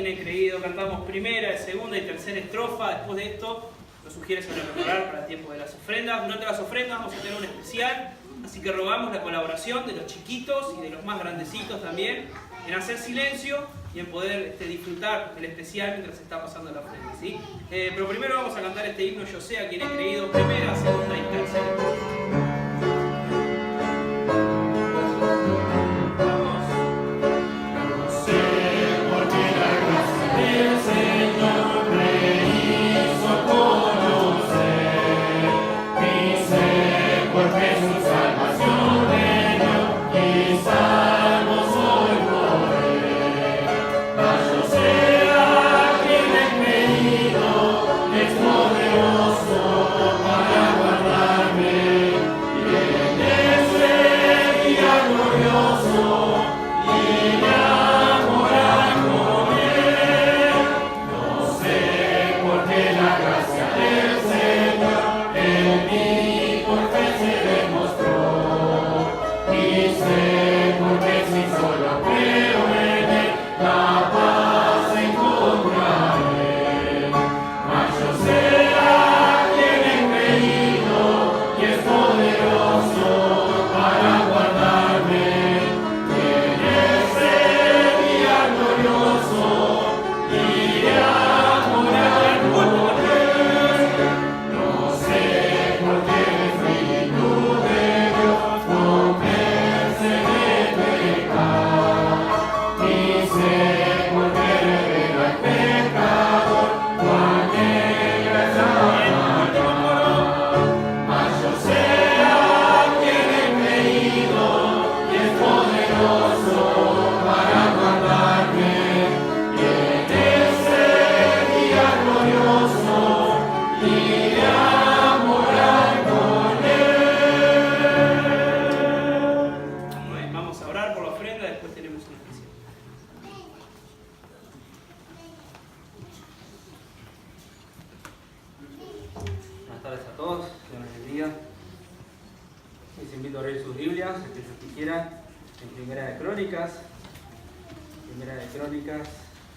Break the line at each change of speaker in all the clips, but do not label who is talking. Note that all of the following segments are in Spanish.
quien he creído. Cantamos primera, segunda y tercera estrofa. Después de esto, lo sugiere sobre preparar para el tiempo de las ofrendas. Durante las ofrendas vamos a tener un especial, así que rogamos la colaboración de los chiquitos y de los más grandecitos también, en hacer silencio y en poder disfrutar del especial mientras se está pasando la ofrenda, ¿sí? Pero primero vamos a cantar este himno, Yo sé a quien he creído, primera, segunda y tercera.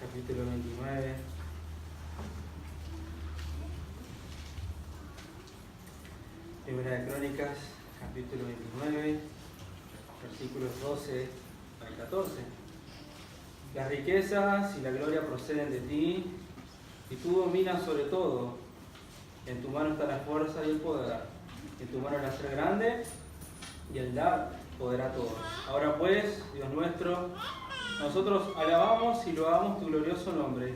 Capítulo 29. Primera de Crónicas, capítulo 29, versículos 12 al 14. Las riquezas y la gloria proceden de ti, y tú dominas sobre todo. En tu mano está la fuerza y el poder. En tu mano el hacer grande y el dar poder a todos. Ahora pues, Dios nuestro, nosotros alabamos y loamos tu glorioso nombre.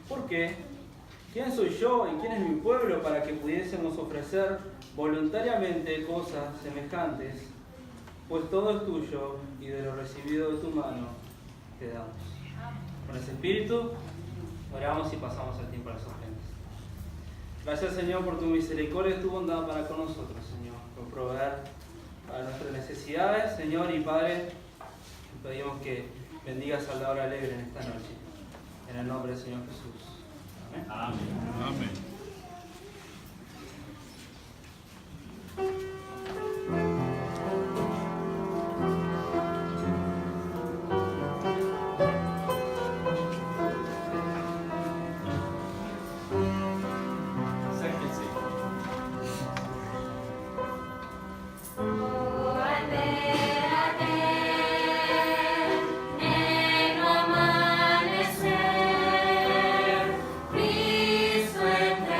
¿Por qué? ¿Quién soy yo y quién es mi pueblo para que pudiésemos ofrecer voluntariamente cosas semejantes? Pues todo es tuyo y de lo recibido de tu mano te damos. Con ese espíritu, oramos y pasamos el tiempo a las ofrendas. Gracias, Señor, por tu misericordia y tu bondad para con nosotros, Señor, por proveer para nuestras necesidades, Señor y Padre. Te pedimos que bendigas a la hora alegre en esta noche. En el nombre del Señor Jesús. Amén.
Amén. Amén.
Cristo entre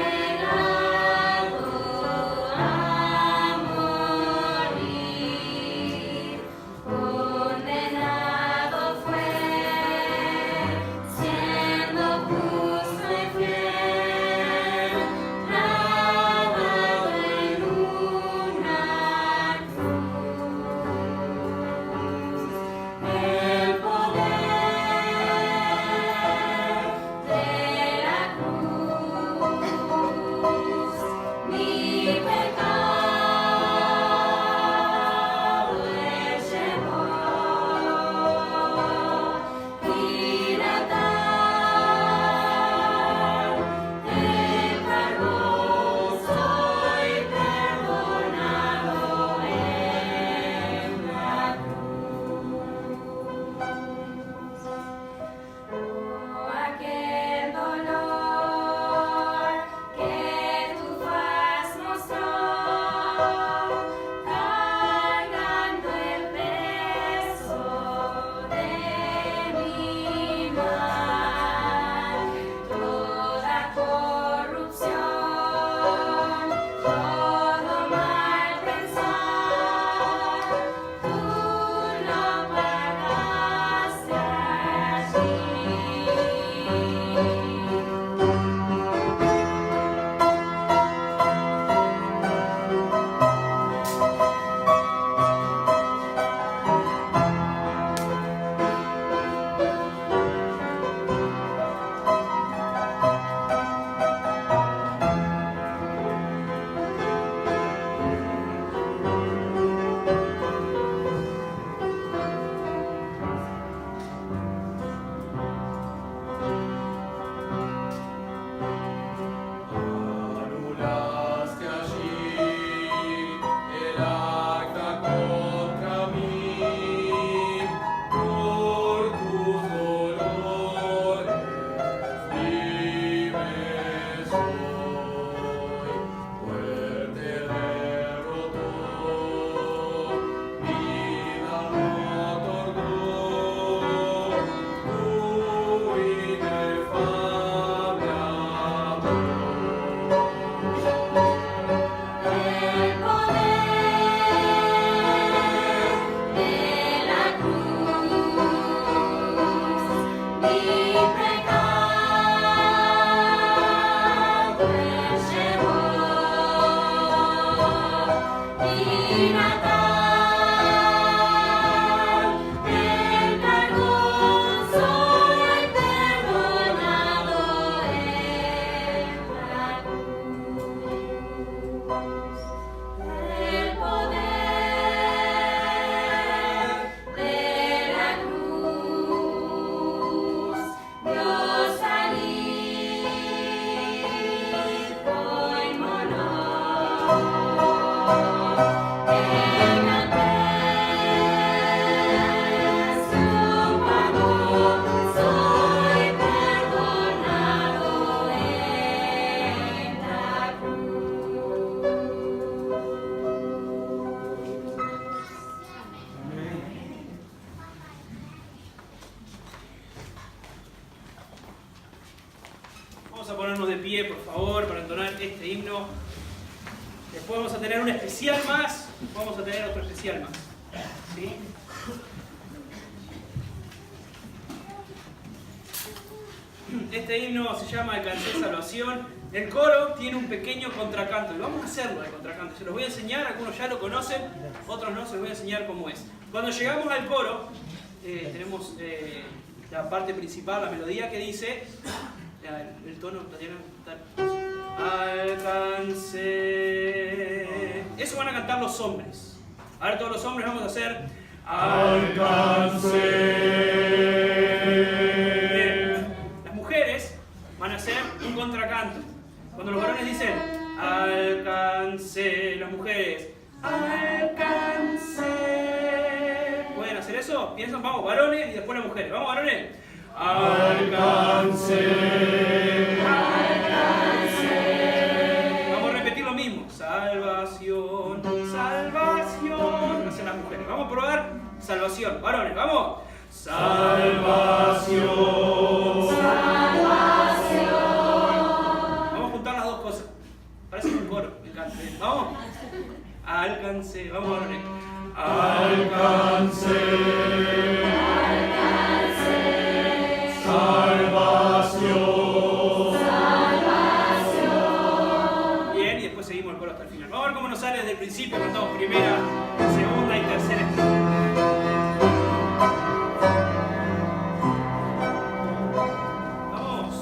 Vamos a ponernos de pie, por favor, para entonar este himno. Después vamos a tener un especial más. Vamos a tener otro especial más. ¿Sí? Este himno se llama Alcancé Salvación. El coro tiene un pequeño contracanto. Y vamos a hacerlo de contracanto. Se los voy a enseñar, algunos ya lo conocen, otros no, se los voy a enseñar cómo es. Cuando llegamos al coro, tenemos la parte principal, la melodía que dice, el tono, Tatiana, alcancé. Eso van a cantar los hombres. Ahora todos los hombres vamos a hacer alcancé. Bien. Las mujeres van a hacer un contracanto. Cuando los varones dicen alcancé, las mujeres alcancé. ¿Pueden hacer eso? Piensan, vamos, varones y después las mujeres. Vamos, varones. Alcancé. Alcancé. Vamos a repetir lo mismo. Salvación, salvación. Hacen las mujeres. Vamos a probar salvación. Varones, vamos. Salvación. Salvación. Vamos a juntar las dos cosas. Parece un coro. Me encanta. Vamos. Alcancé. Vamos, varones. Alcancé. Salvación. Salvación. Bien, y después seguimos el coro hasta el final. Vamos a ver cómo nos sale desde el principio. Cantamos primera, segunda y tercera estrofa. Vamos.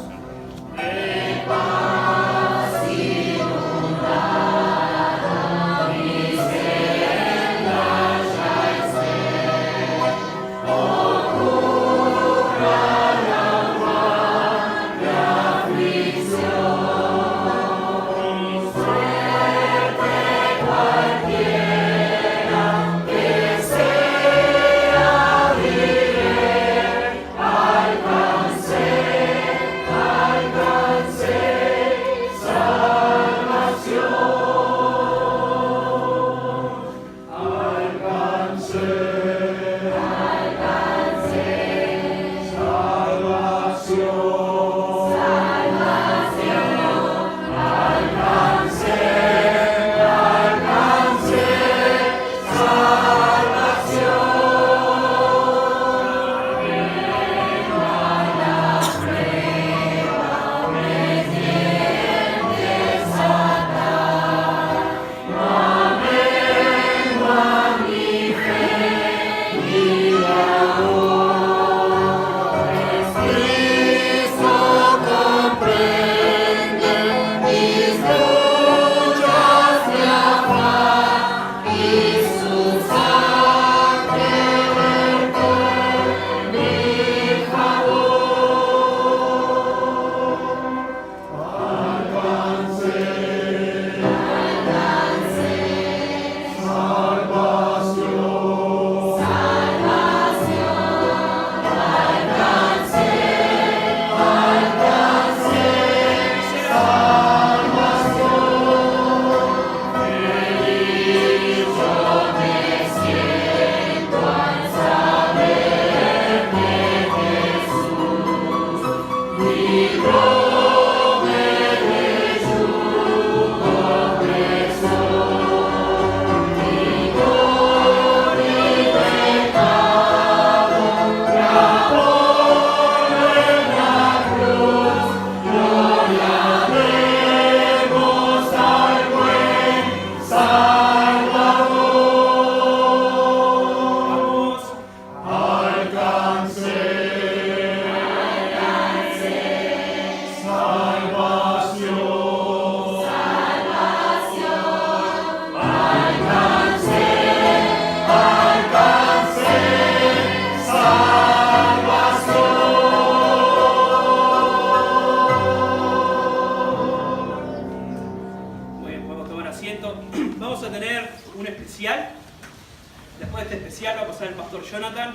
Después de este especial va a pasar el pastor Jonathan.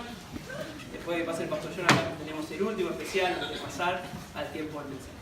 Después de que pase el pastor Jonathan tenemos el último especial antes de pasar al tiempo del mensaje.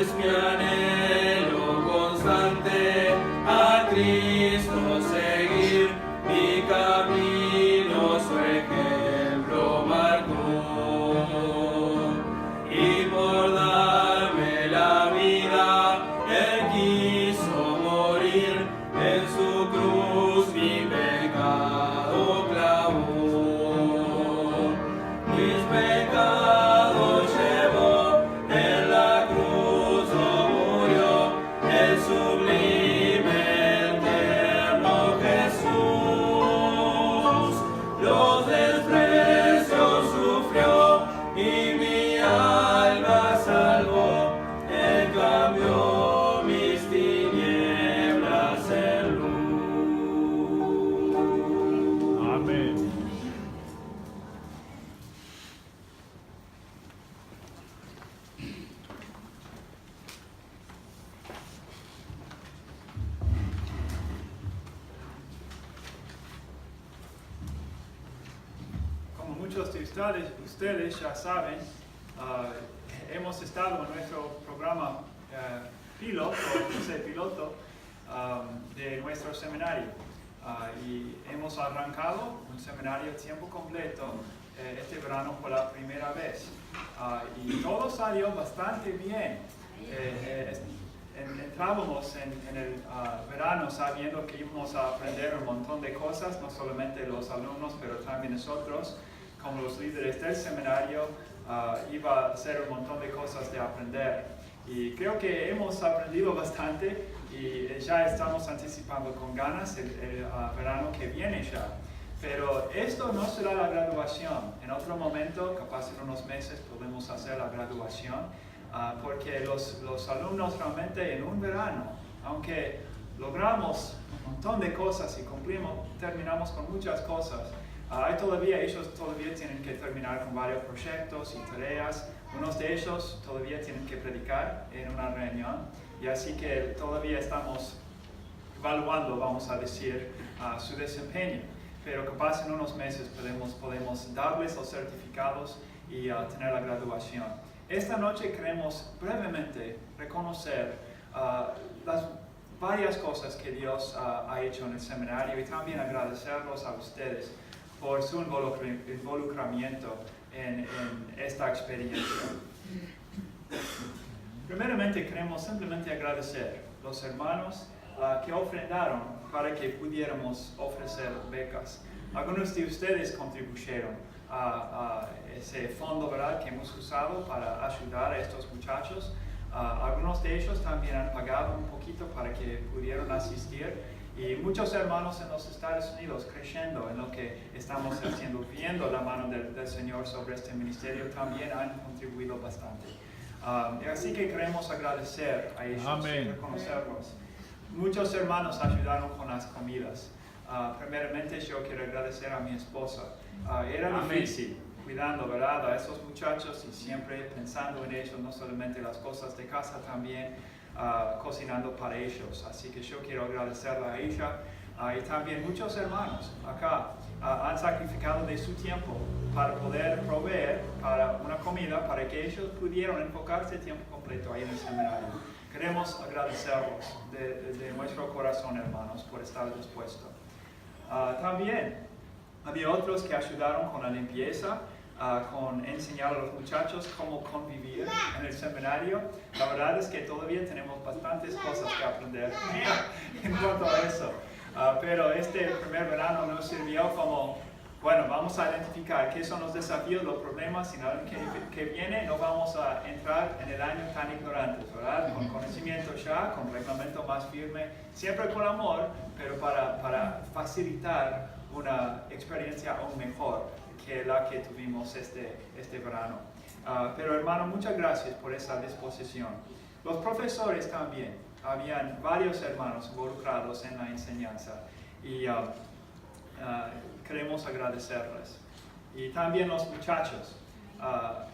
Es mi anhelo constante a Cristo seguir, mi camino su ejemplo marcó. Y por darme la vida, Él quiso morir, en su cruz mi pecado clavó. Mis pecados llevó, en la cruz oh, murió, el sublime, eterno Jesús. Los desprecios sufrió y mi alma salvó, Él cambió mis tinieblas en luz.
Amén.
Como muchos de ustedes ya saben, hemos estado en nuestro programa piloto de nuestro seminario y hemos arrancado un seminario a tiempo completo este verano por la primera vez y todo salió bastante bien. Entrábamos en el verano sabiendo que íbamos a aprender un montón de cosas, no solamente los alumnos, pero también nosotros, como los líderes del seminario, iba a ser un montón de cosas de aprender. Y creo que hemos aprendido bastante y ya estamos anticipando con ganas el verano que viene ya. Pero esto no será la graduación. En otro momento, capaz en unos meses, podemos hacer la graduación. Porque los alumnos realmente en un verano, aunque logramos un montón de cosas y terminamos con muchas cosas, ellos todavía tienen que terminar con varios proyectos y tareas. Unos de ellos todavía tienen que predicar en una reunión y así que todavía estamos evaluando, vamos a decir, su desempeño. Pero capaz en unos meses podemos darles los certificados y tener la graduación. Esta noche queremos brevemente reconocer las varias cosas que Dios ha hecho en el seminario y también agradecerlos a ustedes por su involucramiento en esta experiencia. Primeramente queremos simplemente agradecer a los hermanos que ofrendaron para que pudiéramos ofrecer becas. Algunos de ustedes contribuyeron a ese fondo, ¿verdad?, que hemos usado para ayudar a estos muchachos. Algunos de ellos también han pagado un poquito para que pudieran asistir y muchos hermanos en los Estados Unidos, creyendo en lo que estamos haciendo, viendo la mano del Señor sobre este ministerio, también han contribuido bastante. Así que queremos agradecer a ellos y reconocerlos. Muchos hermanos ayudaron con las comidas. Primeramente yo quiero agradecer a mi esposa. Era difícil cuidando, ¿verdad?, a esos muchachos y siempre pensando en ellos, no solamente las cosas de casa, también cocinando para ellos. Así que yo quiero agradecerle a ella y también muchos hermanos acá han sacrificado de su tiempo para poder proveer para una comida para que ellos pudieran enfocarse tiempo completo ahí en el seminario. Queremos agradecerlos de nuestro corazón, hermanos, por estar dispuestos. También había otros que ayudaron con la limpieza, con enseñar a los muchachos cómo convivir en el seminario. La verdad es que todavía tenemos bastantes cosas que aprender en cuanto a eso. Pero este primer verano nos sirvió como, bueno, vamos a identificar qué son los desafíos, los problemas, y en el año que viene no vamos a entrar en el año tan ignorantes, ¿verdad? Con conocimiento ya, con reglamento más firme, siempre con amor, pero para facilitar una experiencia aún mejor que la que tuvimos este verano. Pero hermano, muchas gracias por esa disposición. Los profesores también, habían varios hermanos involucrados en la enseñanza y queremos agradecerles. Y también los muchachos.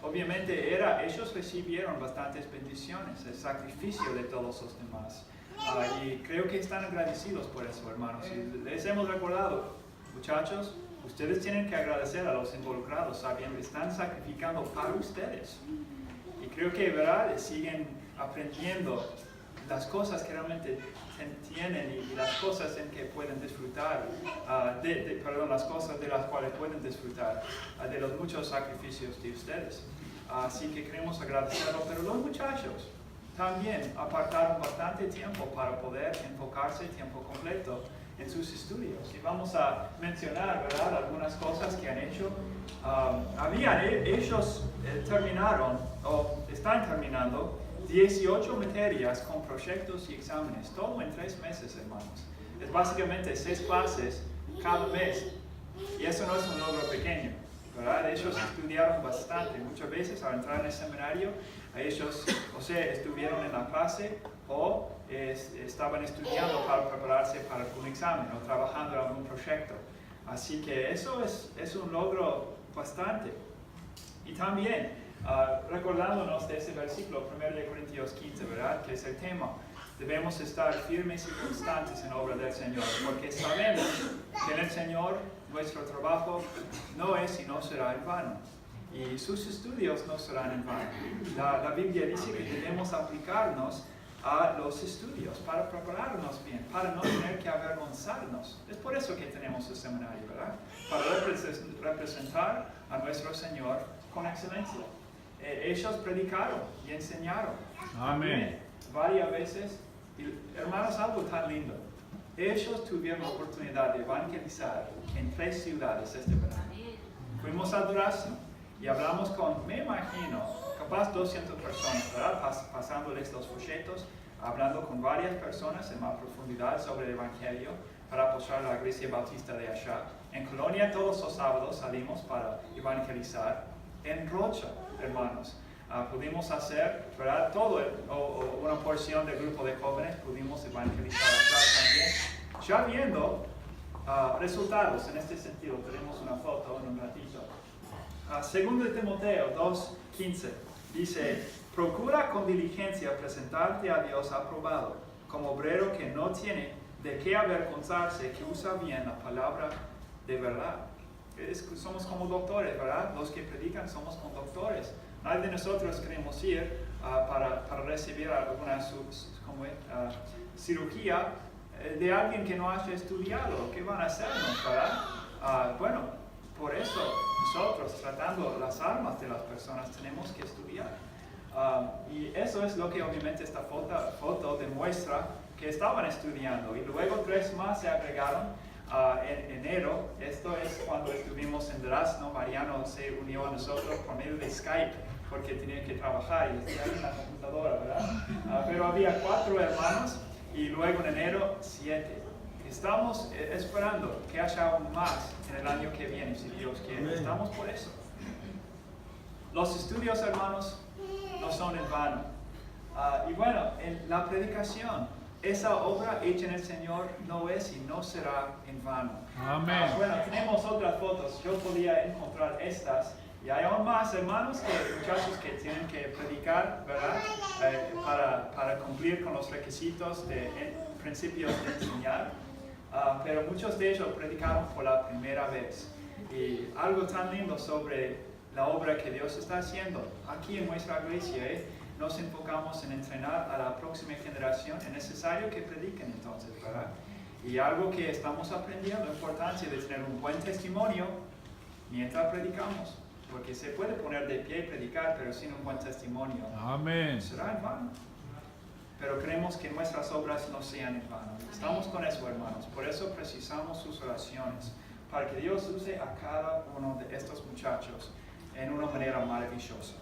Obviamente ellos recibieron bastantes bendiciones, el sacrificio de todos los demás. Y creo que están agradecidos por eso, hermanos. Y les hemos recordado, muchachos, ustedes tienen que agradecer a los involucrados, sabiendo que están sacrificando para ustedes. Y creo que, ¿verdad?, siguen aprendiendo las cosas que realmente tienen y las cosas en que pueden disfrutar, las cosas de las cuales pueden disfrutar de los muchos sacrificios de ustedes. Así que queremos agradecerlo, pero los muchachos también apartaron bastante tiempo para poder enfocarse tiempo completo en sus estudios. Y vamos a mencionar, ¿verdad?, algunas cosas que han hecho. Ellos terminaron, o están terminando, 18 materias con proyectos y exámenes, todo en 3 meses, hermanos. Es básicamente 6 clases cada mes. Y eso no es un logro pequeño, ¿verdad? Ellos estudiaron bastante. Muchas veces al entrar en el seminario, ellos, estuvieron en la clase o estaban estudiando para prepararse para algún examen o trabajando en algún proyecto. Así que eso es un logro bastante. Y también, recordándonos de ese versículo, 1 Corintios 15, ¿verdad?, que es el tema. Debemos estar firmes y constantes en la obra del Señor, porque sabemos que en el Señor nuestro trabajo no es y no será en vano. Y sus estudios no serán en vano. La Biblia dice que debemos aplicarnos a los estudios para prepararnos bien, para no tener que avergonzarnos. Es por eso que tenemos el seminario, ¿verdad? Para representar a nuestro Señor con excelencia. Ellos predicaron y enseñaron.
Amén.
Varias veces. Y, hermanos, algo tan lindo. Ellos tuvieron la oportunidad de evangelizar en 3 ciudades este verano. Fuimos a Durazno y hablamos con, me imagino, capaz 200 personas, ¿verdad?, pasándoles los folletos, hablando con varias personas en más profundidad sobre el Evangelio para apoyar la Iglesia Bautista de allá. En Colonia todos los sábados salimos para evangelizar. En Rocha, hermanos, pudimos hacer, ¿verdad?, una porción del grupo de jóvenes pudimos evangelizar allá también. Ya viendo resultados en este sentido, tenemos una foto en un ratito. Segundo de Timoteo 2:15 dice: procura con diligencia presentarte a Dios aprobado, como obrero que no tiene de qué avergonzarse, que usa bien la palabra de verdad. Somos como doctores, ¿verdad? Los que predican somos como doctores. Nadie de nosotros queremos ir para recibir alguna cirugía de alguien que no haya estudiado. ¿Qué van a hacernos, verdad? Bueno, por eso nosotros, tratando las almas de las personas, tenemos que estudiar. Y eso es lo que obviamente esta foto demuestra, que estaban estudiando. Y luego 3 más se agregaron en enero. Esto es cuando estuvimos en Durazno. Mariano se unió a nosotros por medio de Skype, porque tenía que trabajar y estudiar en la computadora, ¿verdad? Pero había 4 hermanos y luego en enero 7. Estamos esperando que haya aún más en el año que viene, si Dios quiere. Estamos por eso. Los estudios, hermanos, no son en vano. Y bueno, en la predicación, esa obra hecha en el Señor no es y no será en vano.
Amén.
Bueno, tenemos otras fotos. Yo podía encontrar estas. Y hay aún más hermanos, muchachos que tienen que predicar, ¿verdad? Para cumplir con los requisitos de principios de enseñar. Pero muchos de ellos predicaron por la primera vez. Y algo tan lindo sobre la obra que Dios está haciendo aquí en nuestra iglesia, nos enfocamos en entrenar a la próxima generación. Es necesario que prediquen entonces, ¿verdad? Y algo que estamos aprendiendo, la importancia de tener un buen testimonio mientras predicamos. Porque se puede poner de pie y predicar, pero sin un buen testimonio,
Amén,
será en vano. Pero creemos que nuestras obras no sean en vano. Estamos con eso, hermanos. Por eso precisamos sus oraciones, para que Dios use a cada uno de estos muchachos en una manera maravillosa.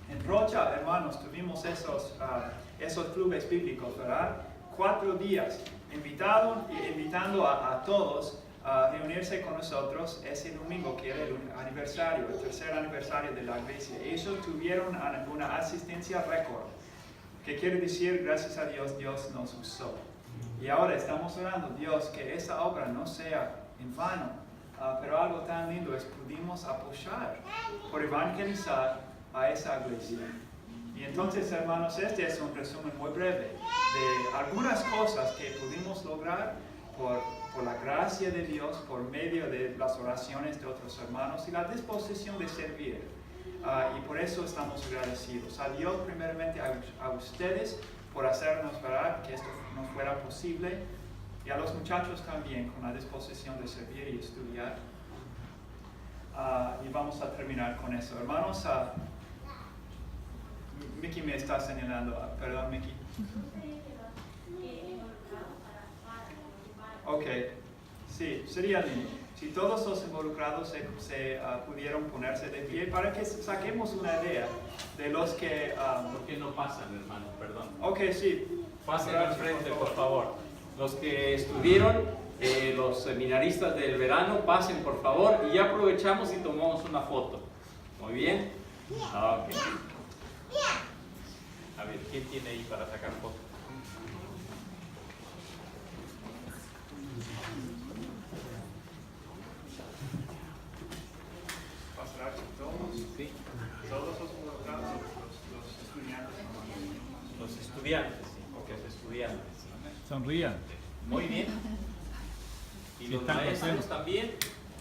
En Rocha, hermanos, tuvimos esos clubes bíblicos, ¿verdad? 4 días, invitando a todos a reunirse con nosotros ese domingo, que era el aniversario, el 3er aniversario de la iglesia. Ellos tuvieron una asistencia récord, que quiere decir, gracias a Dios, Dios nos usó. Y ahora estamos orando, Dios, que esa obra no sea en vano, pero algo tan lindo es pudimos apoyar por evangelizar a esa iglesia. Y entonces, hermanos, este es un resumen muy breve de algunas cosas que pudimos lograr por la gracia de Dios, por medio de las oraciones de otros hermanos y la disposición de servir. y por eso estamos agradecidos. A Dios primeramente, a ustedes por hacernos ver que esto no fuera posible, y a los muchachos también con la disposición de servir y estudiar. Y vamos a terminar con eso. Hermanos, Mickey me está señalando. Perdón, Mickey. Ok, sí, sería lindo. Si todos los involucrados se pudieron ponerse de pie para que saquemos una idea de los que...
¿Por qué no pasan, hermano? Perdón.
Ok, sí.
Pasen
Gracias,
al frente, por favor. Los que estuvieron, los seminaristas del verano, pasen, por favor, y ya aprovechamos y tomamos una foto. Muy bien. Ok. A ver, ¿quién tiene ahí para sacar foto?
Pasará con todos.
Sí.
Todos los involucrados, los estudiantes.
Los estudiantes, sí. Ok, los estudiantes.
Sonrían.
Muy bien. ¿Y
Sí,
los
están
maestros
presentes.
también?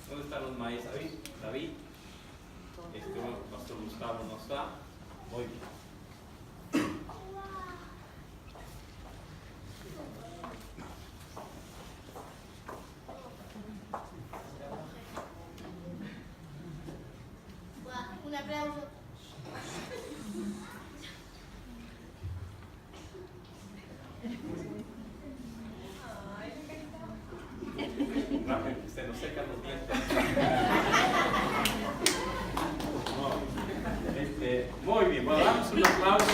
¿Dónde están los maestros? David. Nuestro Gustavo no está. Muy bien.
Un aplauso.
Rápido, que se nos secan los dientes. No, muy bien, bueno, damos un aplauso.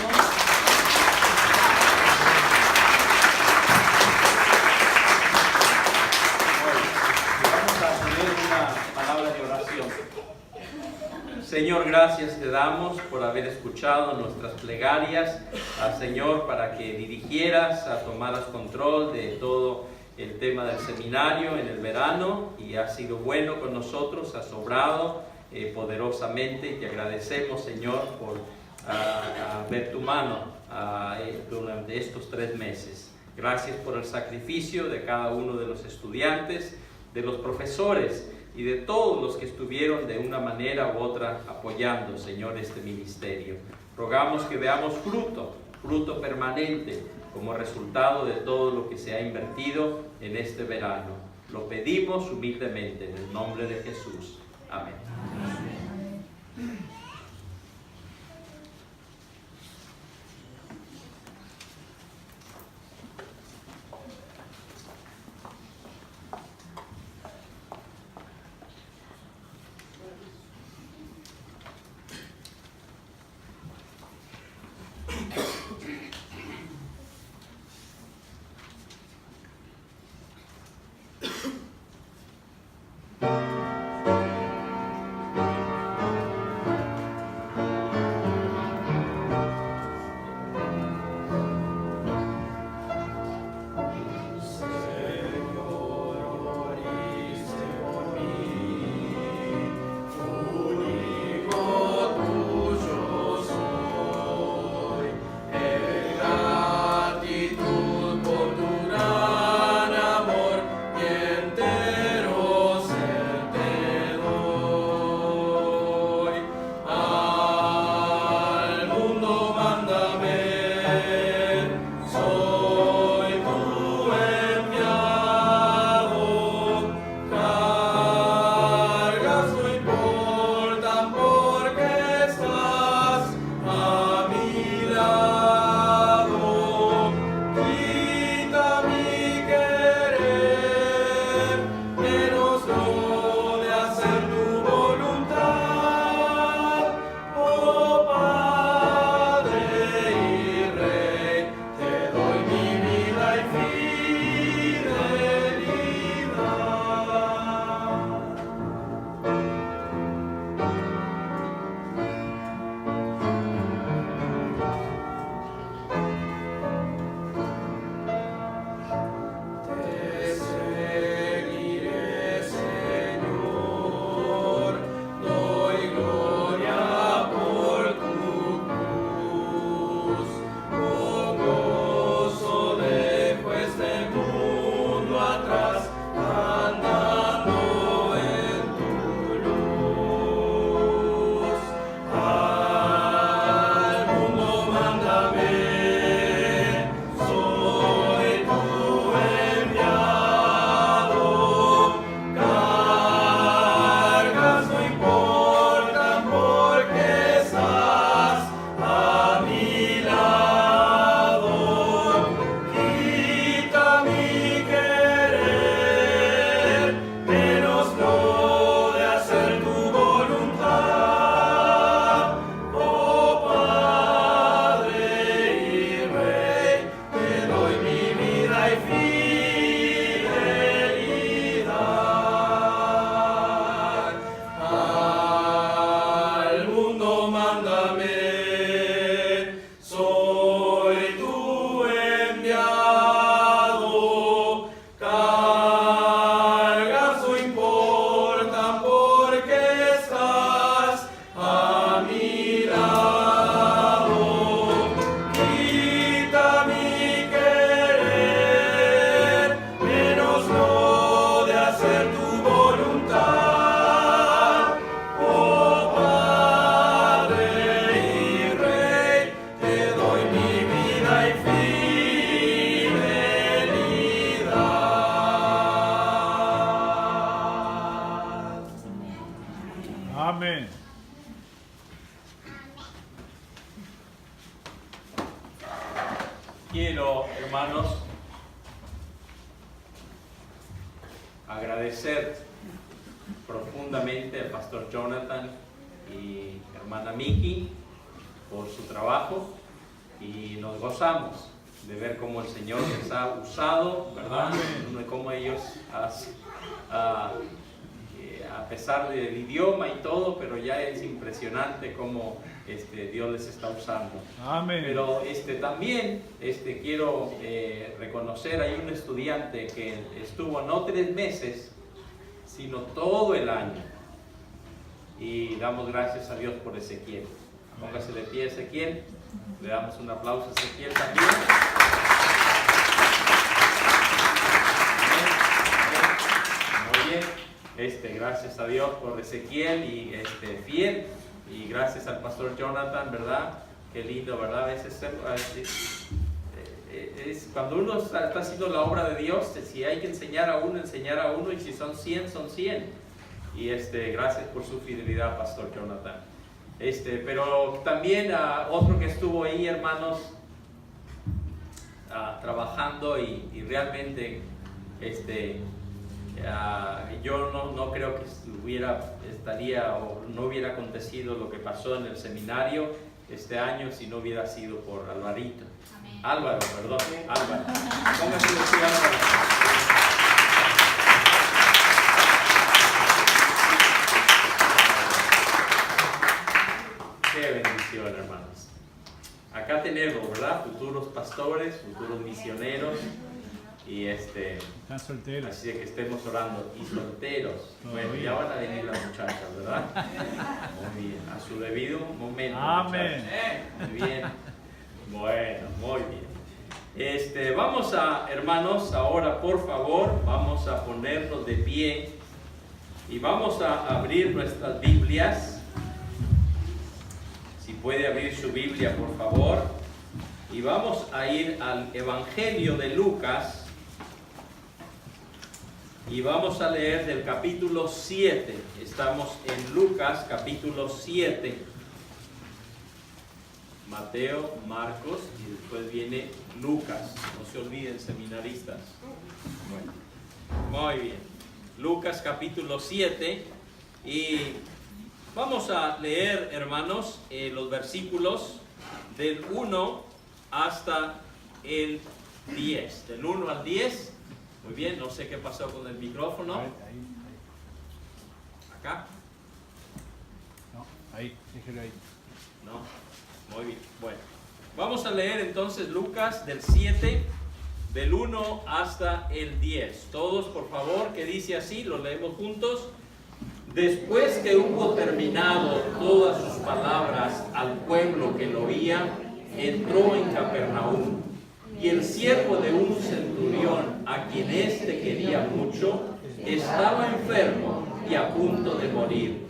Vamos a tener una palabra de oración. Señor, gracias te damos por haber escuchado nuestras plegarias, al Señor, para que dirigieras, tomaras control de todo el tema del seminario en el verano, y has sido bueno con nosotros, has obrado poderosamente, y te agradecemos, Señor, por ver tu mano durante estos 3 meses. Gracias por el sacrificio de cada uno de los estudiantes, de los profesores y de todos los que estuvieron de una manera u otra apoyando, Señor, este ministerio. Rogamos que veamos fruto permanente como resultado de todo lo que se ha invertido en este verano. Lo pedimos humildemente en el nombre de Jesús. Amén. Quiero, hermanos, agradecer profundamente al pastor Jonathan y hermana Miki por su trabajo, y nos gozamos de ver cómo el Señor les ha usado, ¿verdad? Cómo ellos, a pesar del idioma y todo, pero ya es impresionante cómo Dios les está usando.
Amén.
Pero también quiero reconocer, hay un estudiante que estuvo no 3 meses, sino todo el año. Y damos gracias a Dios por Ezequiel. Póngase de pie, Ezequiel. Le damos un aplauso a Ezequiel también. Muy bien. Gracias a Dios por Ezequiel y fiel. Y gracias al pastor Jonathan, ¿verdad? Qué lindo, ¿verdad? A veces cuando uno está haciendo la obra de Dios, si hay que enseñar a uno, y si son 100, son 100. Y gracias por su fidelidad, pastor Jonathan. Pero también otro que estuvo ahí, hermanos, trabajando y realmente yo no creo que no hubiera acontecido lo que pasó en el seminario este año si no hubiera sido por Alvarito.
Amén.
Álvaro. Póngase de pie, Álvaro. Qué bendición, hermanos. Acá tenemos, ¿verdad? Futuros pastores, futuros misioneros. Y
Están solteros.
así de que estemos orando. Y solteros. Bueno, ya van a venir las muchachas, ¿verdad? Muy bien. A su debido momento.
Amén.
Muchachos. Muy bien. Bueno, muy bien. Vamos a, hermanos, ahora por favor, vamos a ponernos de pie. Y vamos a abrir nuestras Biblias. Si puede abrir su Biblia, por favor. Y vamos a ir al Evangelio de Lucas. Y vamos a leer del capítulo 7. Estamos en Lucas, capítulo 7. Mateo, Marcos y después viene Lucas. No se olviden, seminaristas. Bueno, muy bien. Lucas, capítulo 7. Y vamos a leer, hermanos, los versículos del 1 hasta el 10. Del 1 al 10. Muy bien, no sé qué pasó con el micrófono. ¿Acá?
No, ahí, déjelo ahí.
No, muy bien. Bueno, vamos a leer entonces Lucas del 7, del 1 hasta el 10. Todos, por favor, que dice así, lo leemos juntos. Después que hubo terminado todas sus palabras al pueblo que lo oía, entró en Capernaum. Y el siervo de un centurión, a quien éste quería mucho, estaba enfermo y a punto de morir.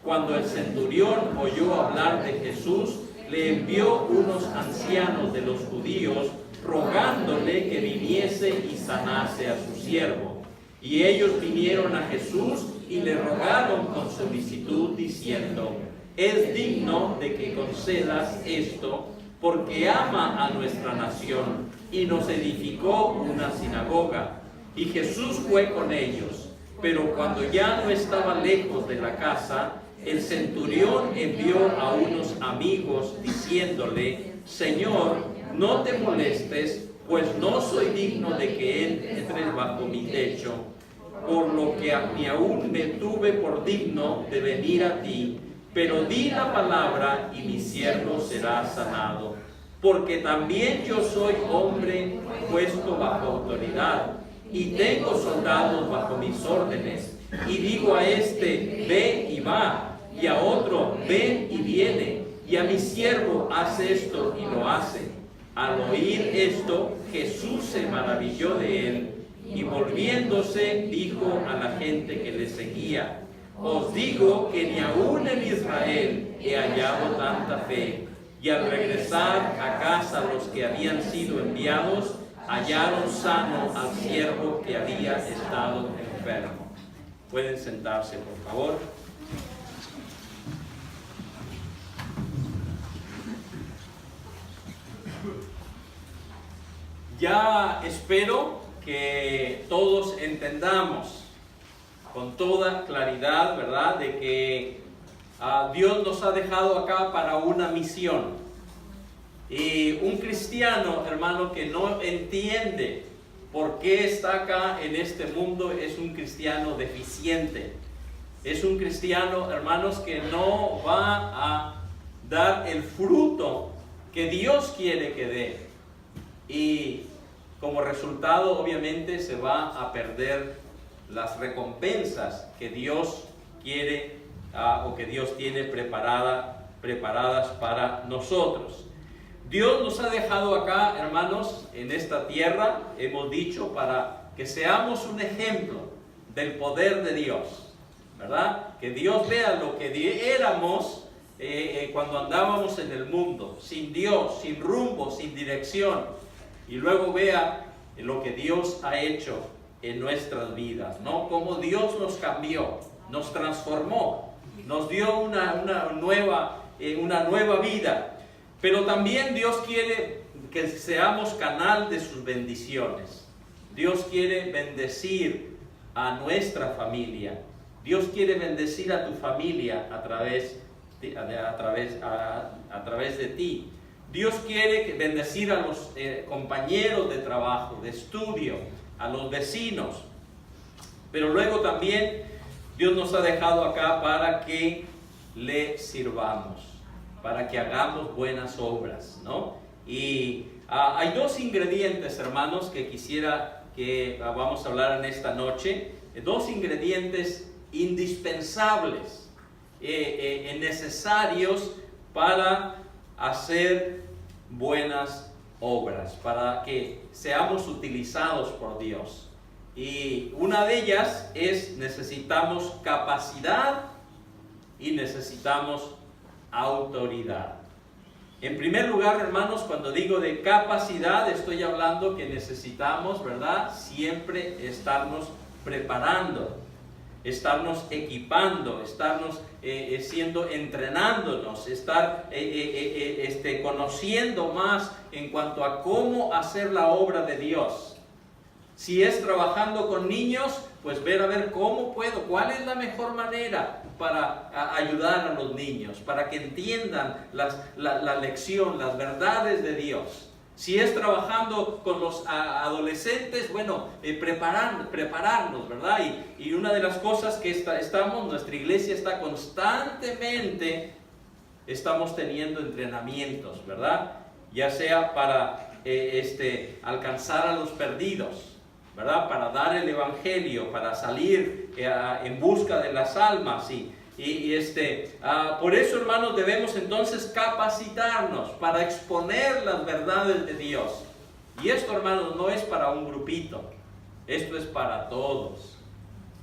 Cuando el centurión oyó hablar de Jesús, le envió unos ancianos de los judíos, rogándole que viniese y sanase a su siervo. Y ellos vinieron a Jesús y le rogaron con solicitud, diciendo: es digno de que concedas esto, porque ama a nuestra nación y nos edificó una sinagoga. Y Jesús fue con ellos. Pero cuando ya no estaba lejos de la casa, el centurión envió a unos amigos diciéndole: Señor, no te molestes, pues no soy digno de que entres bajo mi techo, por lo que ni aún me tuve por digno de venir a ti. Pero di la palabra y mi siervo será sanado, porque también yo soy hombre puesto bajo autoridad, y tengo soldados bajo mis órdenes, y digo a este, ve y va, y a otro, ven y viene, y a mi siervo, haz esto y lo hace. Al oír esto, Jesús se maravilló de él, y volviéndose dijo a la gente que le seguía: os digo que ni aún en Israel he hallado tanta fe. Y al regresar a casa los que habían sido enviados, hallaron sano al siervo que había estado enfermo. Pueden sentarse, por favor. ya espero que todos entendamos con toda claridad, ¿verdad?, de que Dios nos ha dejado acá para una misión. Y un cristiano, hermano, que no entiende por qué está acá en este mundo, es un cristiano deficiente. Es un cristiano, hermanos, que no va a dar el fruto que Dios quiere que dé. Y como resultado, obviamente, se va a perder las recompensas que Dios quiere o que Dios tiene preparadas para nosotros. Dios nos ha dejado acá, hermanos, en esta tierra, hemos dicho, para que seamos un ejemplo del poder de Dios, ¿verdad? Que Dios vea lo que éramos cuando andábamos en el mundo, sin Dios, sin rumbo, sin dirección, y luego vea lo que Dios ha hecho en nuestras vidas, ¿no? Cómo Dios nos cambió, nos transformó, nos dio una nueva vida. Pero también Dios quiere que seamos canal de sus bendiciones. Dios quiere bendecir a nuestra familia. Dios quiere bendecir a tu familia a través de ti. Dios quiere bendecir a los compañeros de trabajo, de estudio, a los vecinos. Pero luego también Dios nos ha dejado acá para que le sirvamos, para que hagamos buenas obras, ¿no? Y hay dos ingredientes, hermanos, que quisiera que vamos a hablar en esta noche. Dos ingredientes indispensables, necesarios para hacer buenas obras, para que seamos utilizados por Dios. Y una de ellas es: necesitamos capacidad y necesitamos autoridad. En primer lugar, hermanos, cuando digo de capacidad, estoy hablando que necesitamos, ¿verdad?, siempre estarnos preparando, estarnos equipando, estarnos entrenándonos, estar conociendo más en cuanto a cómo hacer la obra de Dios. Si es trabajando con niños, pues ver a ver cómo puedo, cuál es la mejor manera para ayudar a los niños, para que entiendan la lección, las verdades de Dios. Si es trabajando con los adolescentes, bueno, prepararnos, ¿verdad? Y una de las cosas que nuestra iglesia está constantemente, estamos teniendo entrenamientos, ¿verdad? Ya sea para alcanzar a los perdidos, ¿verdad?, para dar el evangelio, para salir en busca de las almas. Por eso, hermanos, debemos entonces capacitarnos para exponer las verdades de Dios. Y esto, hermanos, no es para un grupito, esto es para todos.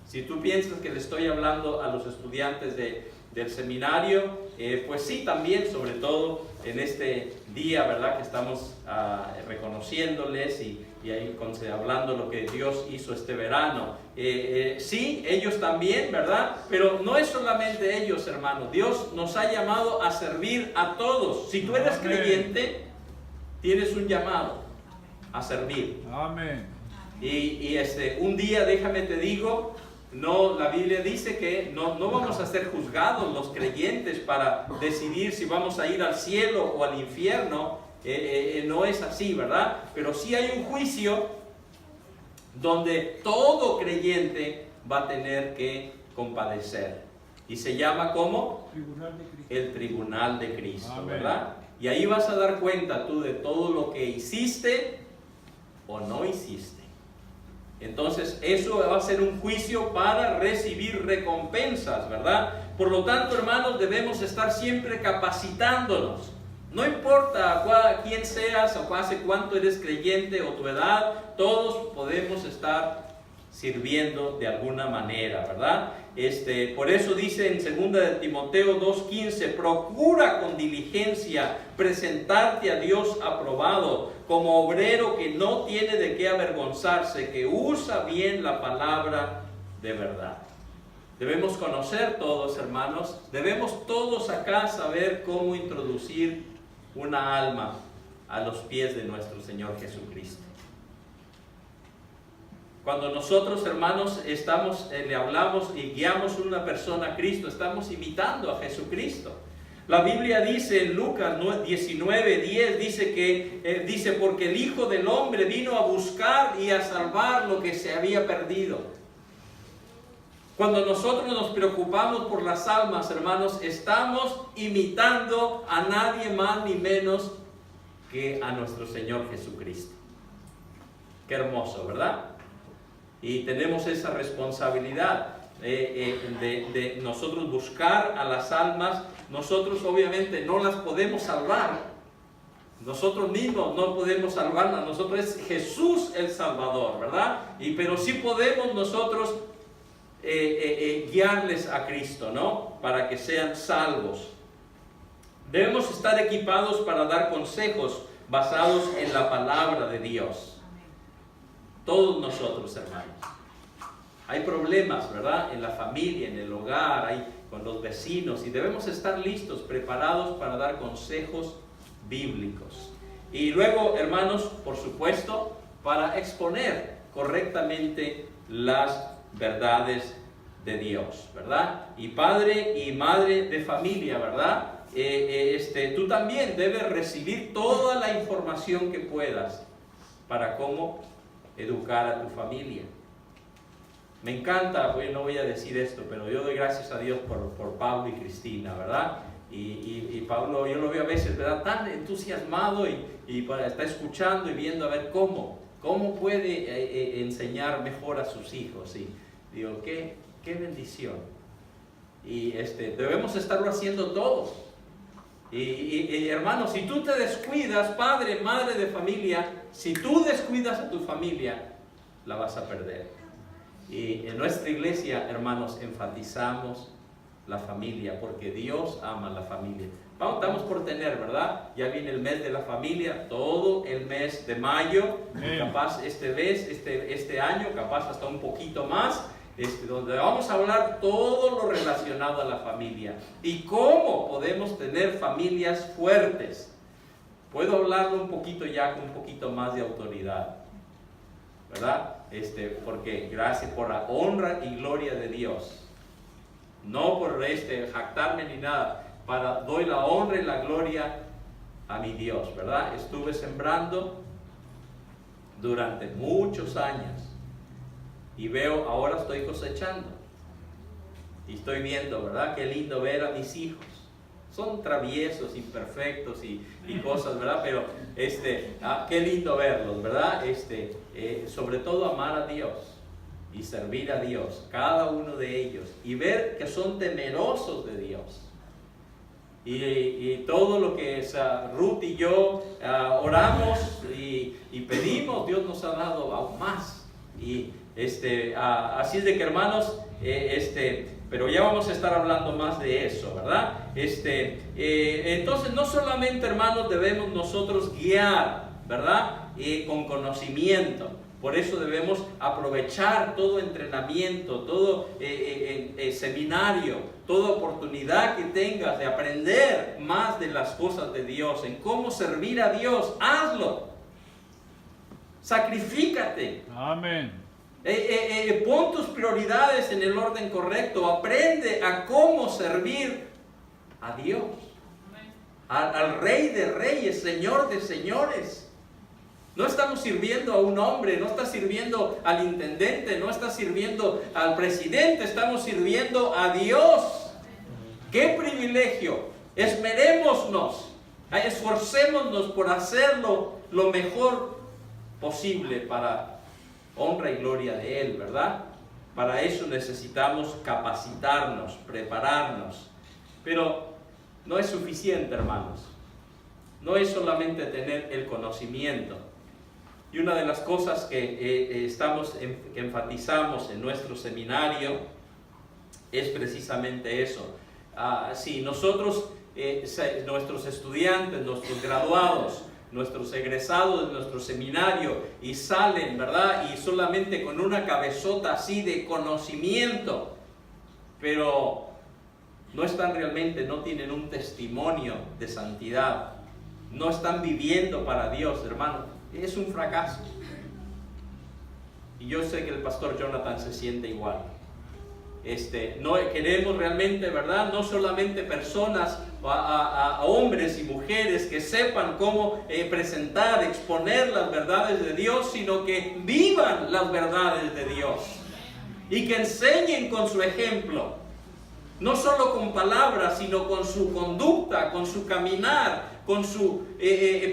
Si tú piensas que le estoy hablando a los estudiantes del seminario, pues sí, también, sobre todo en este día, ¿verdad?, que estamos reconociéndoles y ahí hablando lo que Dios hizo este verano. Sí, ellos también, ¿verdad? Pero no es solamente ellos, hermanos. Dios nos ha llamado a servir a todos. Si tú eres creyente, tienes un llamado a servir.
Amén.
Un día, déjame te digo, no, la Biblia dice que no vamos a ser juzgados los creyentes para decidir si vamos a ir al cielo o al infierno. No es así, ¿verdad? Pero sí hay un juicio donde todo creyente va a tener que compadecer. Y se llama, ¿cómo? El tribunal de Cristo, ¿verdad? Y ahí vas a dar cuenta tú de todo lo que hiciste o no hiciste. Entonces eso va a ser un juicio para recibir recompensas, ¿verdad? Por lo tanto, hermanos, debemos estar siempre capacitándonos. No importa quién seas o hace cuánto eres creyente o tu edad, todos podemos estar sirviendo de alguna manera, ¿verdad? Por eso dice en 2 de Timoteo 2:15, procura con diligencia presentarte a Dios aprobado, como obrero que no tiene de qué avergonzarse, que usa bien la palabra de verdad. Debemos conocer todos, hermanos, debemos todos acá saber cómo introducir una alma a los pies de nuestro Señor Jesucristo. Cuando nosotros, hermanos, le hablamos y guiamos a una persona a Cristo, estamos imitando a Jesucristo. La Biblia dice en Lucas 19:10, dice porque el Hijo del Hombre vino a buscar y a salvar lo que se había perdido. Cuando nosotros nos preocupamos por las almas, hermanos, estamos imitando a nadie más ni menos que a nuestro Señor Jesucristo. Qué hermoso, ¿verdad? Y tenemos esa responsabilidad de nosotros buscar a las almas. Nosotros obviamente no las podemos salvar. Nosotros mismos no podemos salvarlas. Nosotros es Jesús el Salvador, ¿verdad? Pero sí podemos nosotros guiarles a Cristo, ¿no? Para que sean salvos. Debemos estar equipados para dar consejos basados en la palabra de Dios. Todos nosotros, hermanos. Hay problemas, ¿verdad? En la familia, en el hogar, con los vecinos, y debemos estar listos, preparados para dar consejos bíblicos. Y luego, hermanos, por supuesto, para exponer correctamente las verdades de Dios, ¿verdad? Y padre y madre de familia, ¿verdad? Tú también debes recibir toda la información que puedas para cómo educar a tu familia. Me encanta, no voy a decir esto, pero yo doy gracias a Dios por Pablo y Cristina, ¿verdad? Y Pablo, yo lo veo a veces, ¿verdad? Tan entusiasmado y está escuchando y viendo a ver cómo puede enseñar mejor a sus hijos. Y digo, qué bendición. Y debemos estarlo haciendo todos. Y hermanos, si tú te descuidas, padre, madre de familia, si tú descuidas a tu familia, la vas a perder. Y en nuestra iglesia, hermanos, enfatizamos la familia, porque Dios ama la familia. Estamos por tener, ¿verdad? Ya viene el mes de la familia, todo el mes de mayo, capaz este año, capaz hasta un poquito más, donde vamos a hablar todo lo relacionado a la familia y cómo podemos tener familias fuertes. Puedo hablarlo un poquito ya con un poquito más de autoridad, ¿verdad? Porque gracias por la honra y gloria de Dios, no por jactarme ni nada, doy la honra y la gloria a mi Dios, ¿verdad? Estuve sembrando durante muchos años y ahora estoy cosechando y estoy viendo, ¿verdad? Qué lindo ver a mis hijos. Son traviesos, imperfectos y cosas, ¿verdad? Pero qué lindo verlos, ¿verdad? Sobre todo amar a Dios y servir a Dios, cada uno de ellos, y ver que son temerosos de Dios. Y todo lo que Ruth y yo oramos y pedimos, Dios nos ha dado aún más. Y así es de que, hermanos, pero ya vamos a estar hablando más de eso, ¿verdad? Entonces, no solamente, hermanos, debemos nosotros guiar, ¿verdad? Con conocimiento. Por eso debemos aprovechar todo entrenamiento, todo seminario, toda oportunidad que tengas de aprender más de las cosas de Dios, en cómo servir a Dios. Hazlo. Sacrifícate.
Amén.
Pon tus prioridades en el orden correcto. Aprende a cómo servir a Dios, al Rey de Reyes, Señor de Señores. No estamos sirviendo a un hombre, no está sirviendo al intendente, no está sirviendo al presidente, estamos sirviendo a Dios. ¡Qué privilegio! Esmerémonos, esforcémonos por hacerlo lo mejor posible para honra y gloria de Él, ¿verdad? Para eso necesitamos capacitarnos, prepararnos. Pero no es suficiente, hermanos. No es solamente tener el conocimiento. Y una de las cosas que que enfatizamos en nuestro seminario es precisamente eso. Si nosotros, nuestros estudiantes, nuestros graduados, nuestros egresados de nuestro seminario y salen, ¿verdad? Y solamente con una cabezota así de conocimiento, pero no están realmente, no tienen un testimonio de santidad, no están viviendo para Dios, hermano, es un fracaso. Y yo sé que el pastor Jonathan se siente igual. No queremos realmente, ¿verdad? No solamente personas, a hombres y mujeres que sepan cómo presentar, exponer las verdades de Dios, sino que vivan las verdades de Dios y que enseñen con su ejemplo, no solo con palabras, sino con su conducta, con su caminar, con su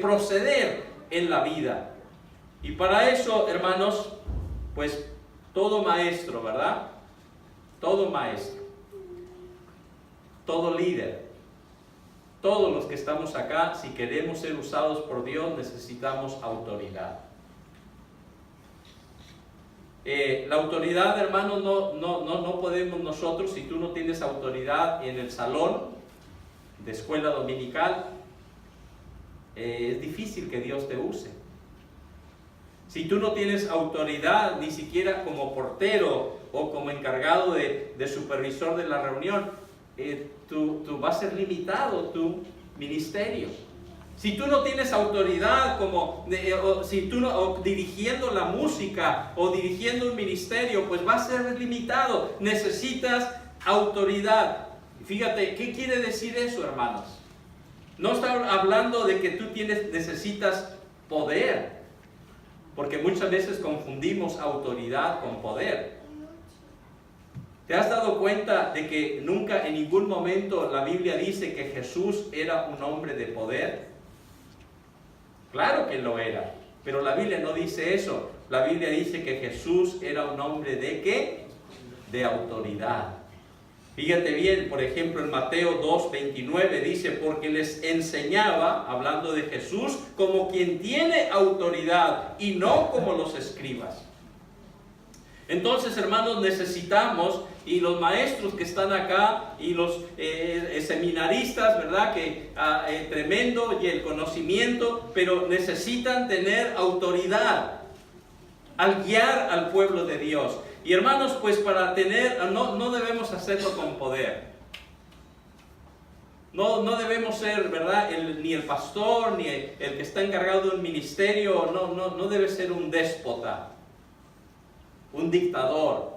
proceder en la vida. Y para eso, hermanos, pues todo maestro, ¿verdad? Todo maestro, todo líder, todos los que estamos acá, si queremos ser usados por Dios, necesitamos autoridad. La autoridad, hermanos, no podemos nosotros, si tú no tienes autoridad en el salón de escuela dominical, es difícil que Dios te use. Si tú no tienes autoridad ni siquiera como portero o como encargado de supervisor de la reunión, tú vas a ser limitado tu ministerio. Si tú no tienes autoridad o dirigiendo la música o dirigiendo un ministerio, pues va a ser limitado. Necesitas autoridad. Fíjate, ¿qué quiere decir eso, hermanos? No está hablando de que tú necesitas poder, porque muchas veces confundimos autoridad con poder. ¿Te has dado cuenta de que nunca en ningún momento la Biblia dice que Jesús era un hombre de poder? Claro que lo era, pero la Biblia no dice eso. La Biblia dice que Jesús era un hombre ¿de qué? De autoridad. Fíjate bien, por ejemplo, en Mateo 2:29 dice, porque les enseñaba, hablando de Jesús, como quien tiene autoridad y no como los escribas. Entonces, hermanos, necesitamos, y los maestros que están acá, y los seminaristas, ¿verdad? Que tremendo, y el conocimiento, pero necesitan tener autoridad al guiar al pueblo de Dios. Y hermanos, pues para tener, no debemos hacerlo con poder. No debemos ser, ¿verdad? Ni el pastor, ni el que está encargado de un ministerio, no debe ser un déspota, un dictador,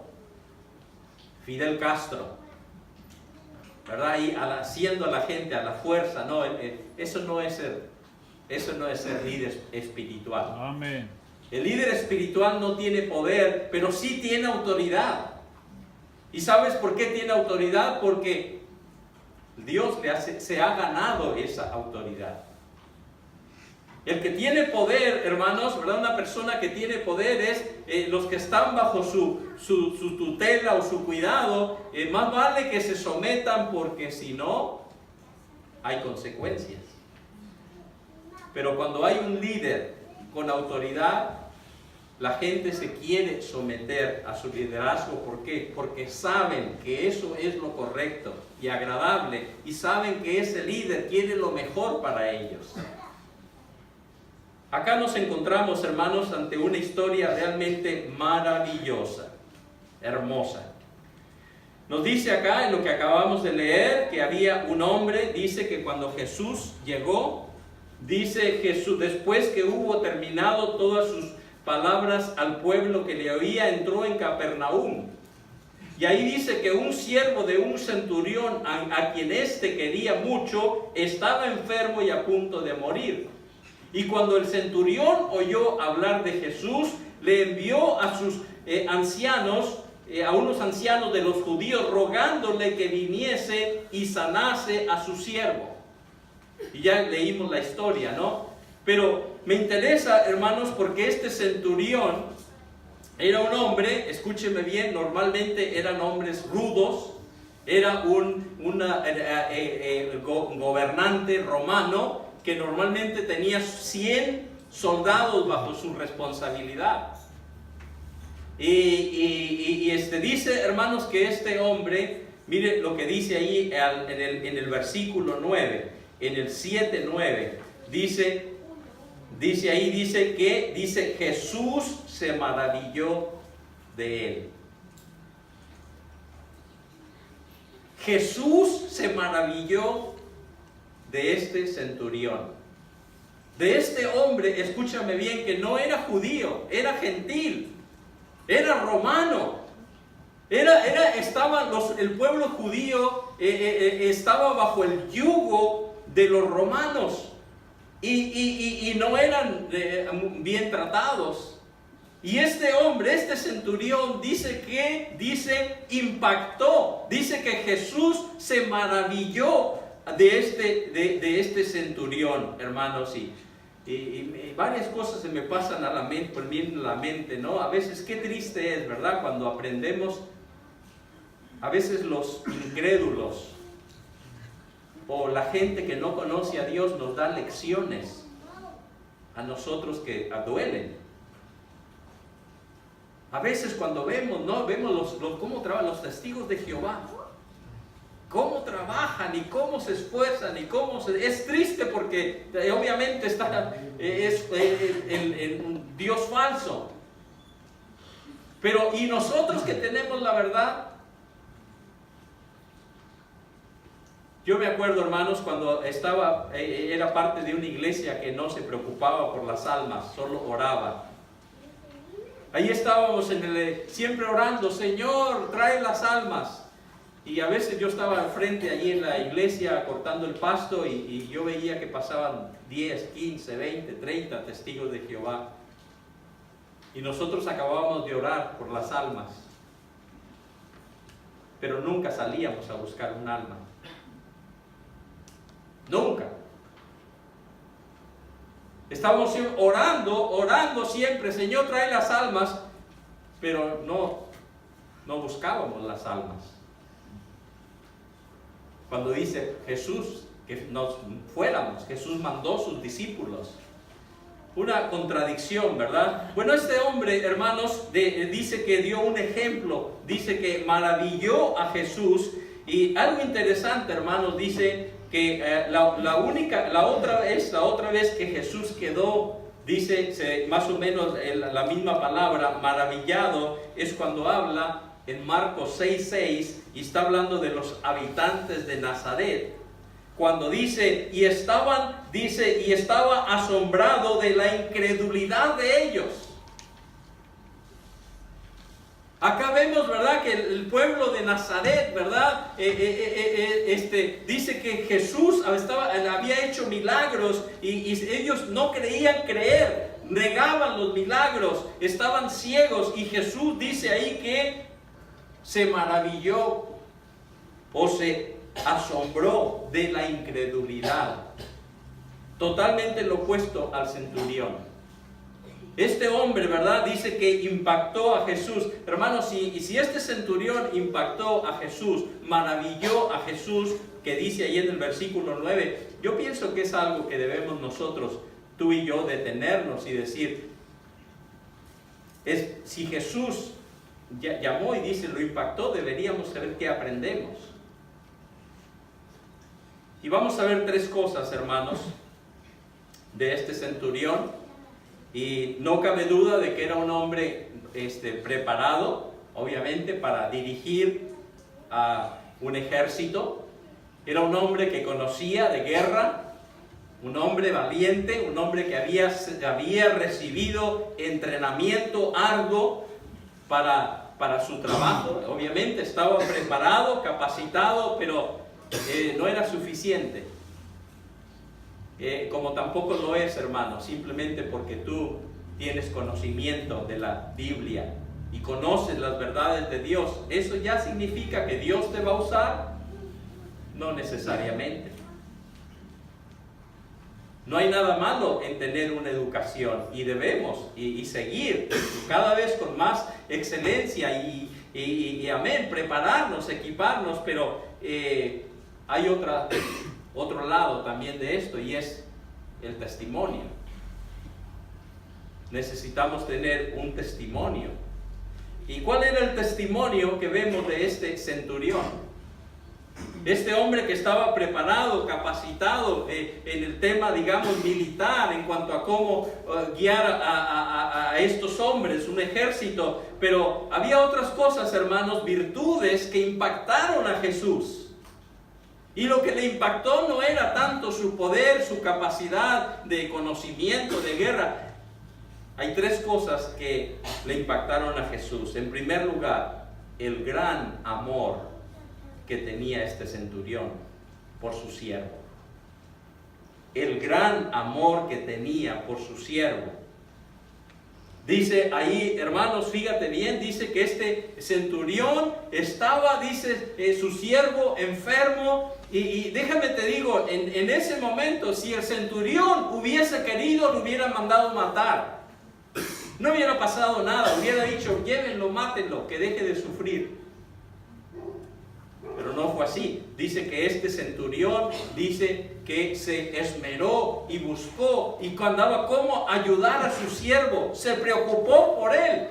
Fidel Castro, ¿verdad? Y haciendo a la gente a la fuerza, no, eso no es ser líder espiritual.
Amén.
El líder espiritual no tiene poder, pero sí tiene autoridad. ¿Y sabes por qué tiene autoridad? Porque Dios se ha ganado esa autoridad. El que tiene poder, hermanos, ¿verdad? Una persona que tiene poder es los que están bajo su tutela o su cuidado. Más vale que se sometan, porque si no, hay consecuencias. Pero cuando hay un líder con autoridad, la gente se quiere someter a su liderazgo. ¿Por qué? Porque saben que eso es lo correcto y agradable, y saben que ese líder quiere lo mejor para ellos. Acá nos encontramos, hermanos, ante una historia realmente maravillosa, hermosa. Nos dice acá, en lo que acabamos de leer, que había un hombre. Dice que cuando Jesús llegó, dice Jesús, después que hubo terminado todas sus palabras al pueblo que le oía, entró en Capernaum. Y ahí dice que un siervo de un centurión, a quien éste quería mucho, estaba enfermo y a punto de morir. Y cuando el centurión oyó hablar de Jesús, le envió a sus ancianos, a unos ancianos de los judíos, rogándole que viniese y sanase a su siervo. Y ya leímos la historia, ¿no? Pero me interesa, hermanos, porque este centurión era un hombre, escúcheme bien, normalmente eran hombres rudos, era un gobernante romano que normalmente tenía 100 soldados bajo su responsabilidad. Y dice, hermanos, que este hombre, mire lo que dice ahí en el versículo 9, en el 7:9, dice que Jesús se maravilló de él. Jesús se maravilló de este centurión, de este hombre, escúchame bien, que no era judío, era gentil. era romano. El pueblo judío estaba bajo el yugo de los romanos y no eran bien tratados. Y este hombre, este centurión, impactó, dice que Jesús se maravilló de este centurión, hermanos, y varias cosas se me pasan a la mente, ¿no? A veces qué triste es, ¿verdad? Cuando aprendemos, a veces los incrédulos o la gente que no conoce a Dios nos da lecciones a nosotros que duelen. A veces cuando vemos, ¿no? Vemos cómo trabajan los testigos de Jehová, cómo trabajan y cómo se esfuerzan y es triste porque obviamente es un Dios falso. Pero y nosotros que tenemos la verdad. Yo me acuerdo, hermanos, cuando era parte de una iglesia que no se preocupaba por las almas, solo oraba. Ahí estábamos siempre orando, Señor, trae las almas. Y a veces yo estaba al frente allí en la iglesia cortando el pasto y yo veía que pasaban 10, 15, 20, 30 testigos de Jehová. Y nosotros acabábamos de orar por las almas. Pero nunca salíamos a buscar un alma. Nunca. Estábamos orando siempre, Señor, trae las almas, pero no buscábamos las almas. Cuando dice Jesús que nos fuéramos, Jesús mandó a sus discípulos. Una contradicción, ¿verdad? Bueno, este hombre, hermanos, dice que dio un ejemplo, dice que maravilló a Jesús. Y algo interesante, hermanos, dice que la otra vez que Jesús quedó, dice más o menos la misma palabra, maravillado, es cuando habla en Marcos 6:6 y está hablando de los habitantes de Nazaret. Cuando dice, y estaba asombrado de la incredulidad de ellos. Acá vemos, ¿verdad?, que el pueblo de Nazaret, ¿verdad?, dice que Jesús había hecho milagros y ellos no querían creer, negaban los milagros, estaban ciegos, y Jesús dice ahí que se maravilló o se asombró de la incredulidad. Totalmente lo opuesto al centurión. Este hombre, ¿verdad?, dice que impactó a Jesús. Hermanos, si este centurión impactó a Jesús, maravilló a Jesús, que dice ahí en el versículo 9, yo pienso que es algo que debemos nosotros, tú y yo, detenernos y decir, si Jesús llamó y dice, lo impactó, deberíamos saber qué aprendemos. Y vamos a ver tres cosas, hermanos, de este centurión. Y no cabe duda de que era un hombre preparado, obviamente, para dirigir a un ejército. Era un hombre que conocía de guerra, un hombre valiente, un hombre que había recibido entrenamiento arduo para su trabajo. Obviamente estaba preparado, capacitado, pero no era suficiente. Como tampoco lo es, hermano, simplemente porque tú tienes conocimiento de la Biblia y conoces las verdades de Dios, ¿eso ya significa que Dios te va a usar? No necesariamente. No hay nada malo en tener una educación y debemos y seguir cada vez con más excelencia y amén, prepararnos, equiparnos, pero hay otro lado también de esto, y es el testimonio. Necesitamos tener un testimonio. ¿Y cuál era el testimonio que vemos de este centurión? Este hombre que estaba preparado, capacitado en el tema, digamos, militar, en cuanto a cómo guiar a estos hombres, un ejército, pero había otras cosas, hermanos, virtudes que impactaron a Jesús. Y lo que le impactó no era tanto su poder, su capacidad de conocimiento, de guerra. hay tres cosas que le impactaron a Jesús. En primer lugar, el gran amor que tenía este centurión por su siervo. El gran amor que tenía por su siervo. Dice ahí, hermanos, fíjate bien, dice que este centurión estaba, dice, su siervo enfermo. Y déjame te digo, en ese momento, si el centurión hubiese querido, lo hubiera mandado matar. No hubiera pasado nada, hubiera dicho, llévenlo, mátenlo, que deje de sufrir. Pero no fue así. Dice que este centurión, dice que se esmeró y buscó y andaba cómo ayudar a su siervo, se preocupó por él.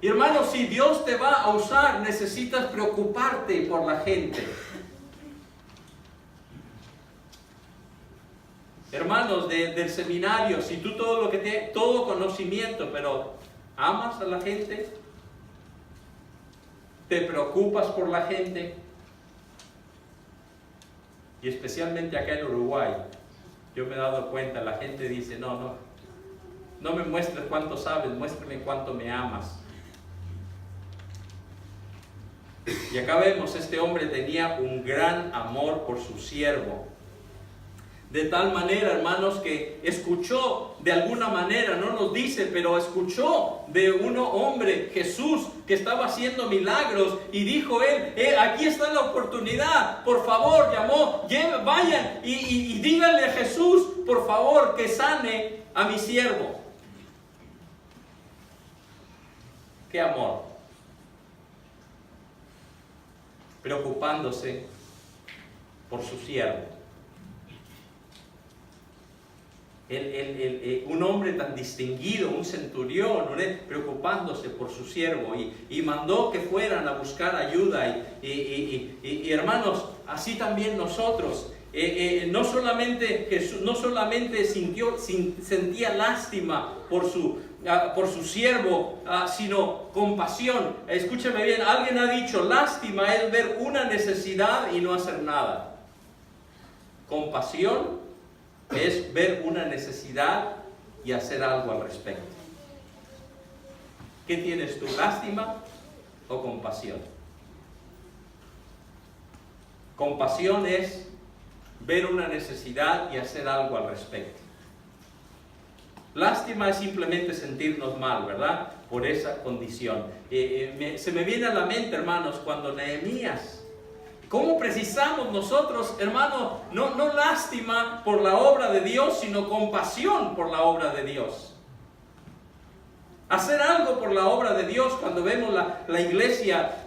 Y hermanos, si Dios te va a usar, necesitas preocuparte por la gente. Hermanos del seminario, si tú todo conocimiento, pero amas a la gente, te preocupas por la gente, y especialmente acá en Uruguay, yo me he dado cuenta, la gente dice, no me muestres cuánto sabes, muéstrame cuánto me amas. Y acá vemos, este hombre tenía un gran amor por su siervo. De tal manera, hermanos, que escuchó de alguna manera, no nos dice, pero escuchó de un hombre, Jesús, que estaba haciendo milagros, y dijo él, aquí está la oportunidad, por favor, llamó, vayan y díganle a Jesús, por favor, que sane a mi siervo. ¡Qué amor! Preocupándose por su siervo. Un hombre tan distinguido, un centurión, preocupándose por su siervo, y mandó que fueran a buscar ayuda. Y hermanos, así también nosotros, no solamente Jesús, no solamente sentía lástima por su siervo, sino compasión. Escúchame bien, alguien ha dicho, lástima es ver una necesidad y no hacer nada. Compasión es ver una necesidad y hacer algo al respecto. ¿Qué tienes tú, lástima o compasión? Compasión es ver una necesidad y hacer algo al respecto. Lástima es simplemente sentirnos mal, ¿verdad? Por esa condición. Se me viene a la mente, hermanos, cuando Nehemías, ¿cómo precisamos nosotros, hermano, no lástima por la obra de Dios, sino compasión por la obra de Dios? Hacer algo por la obra de Dios cuando vemos la iglesia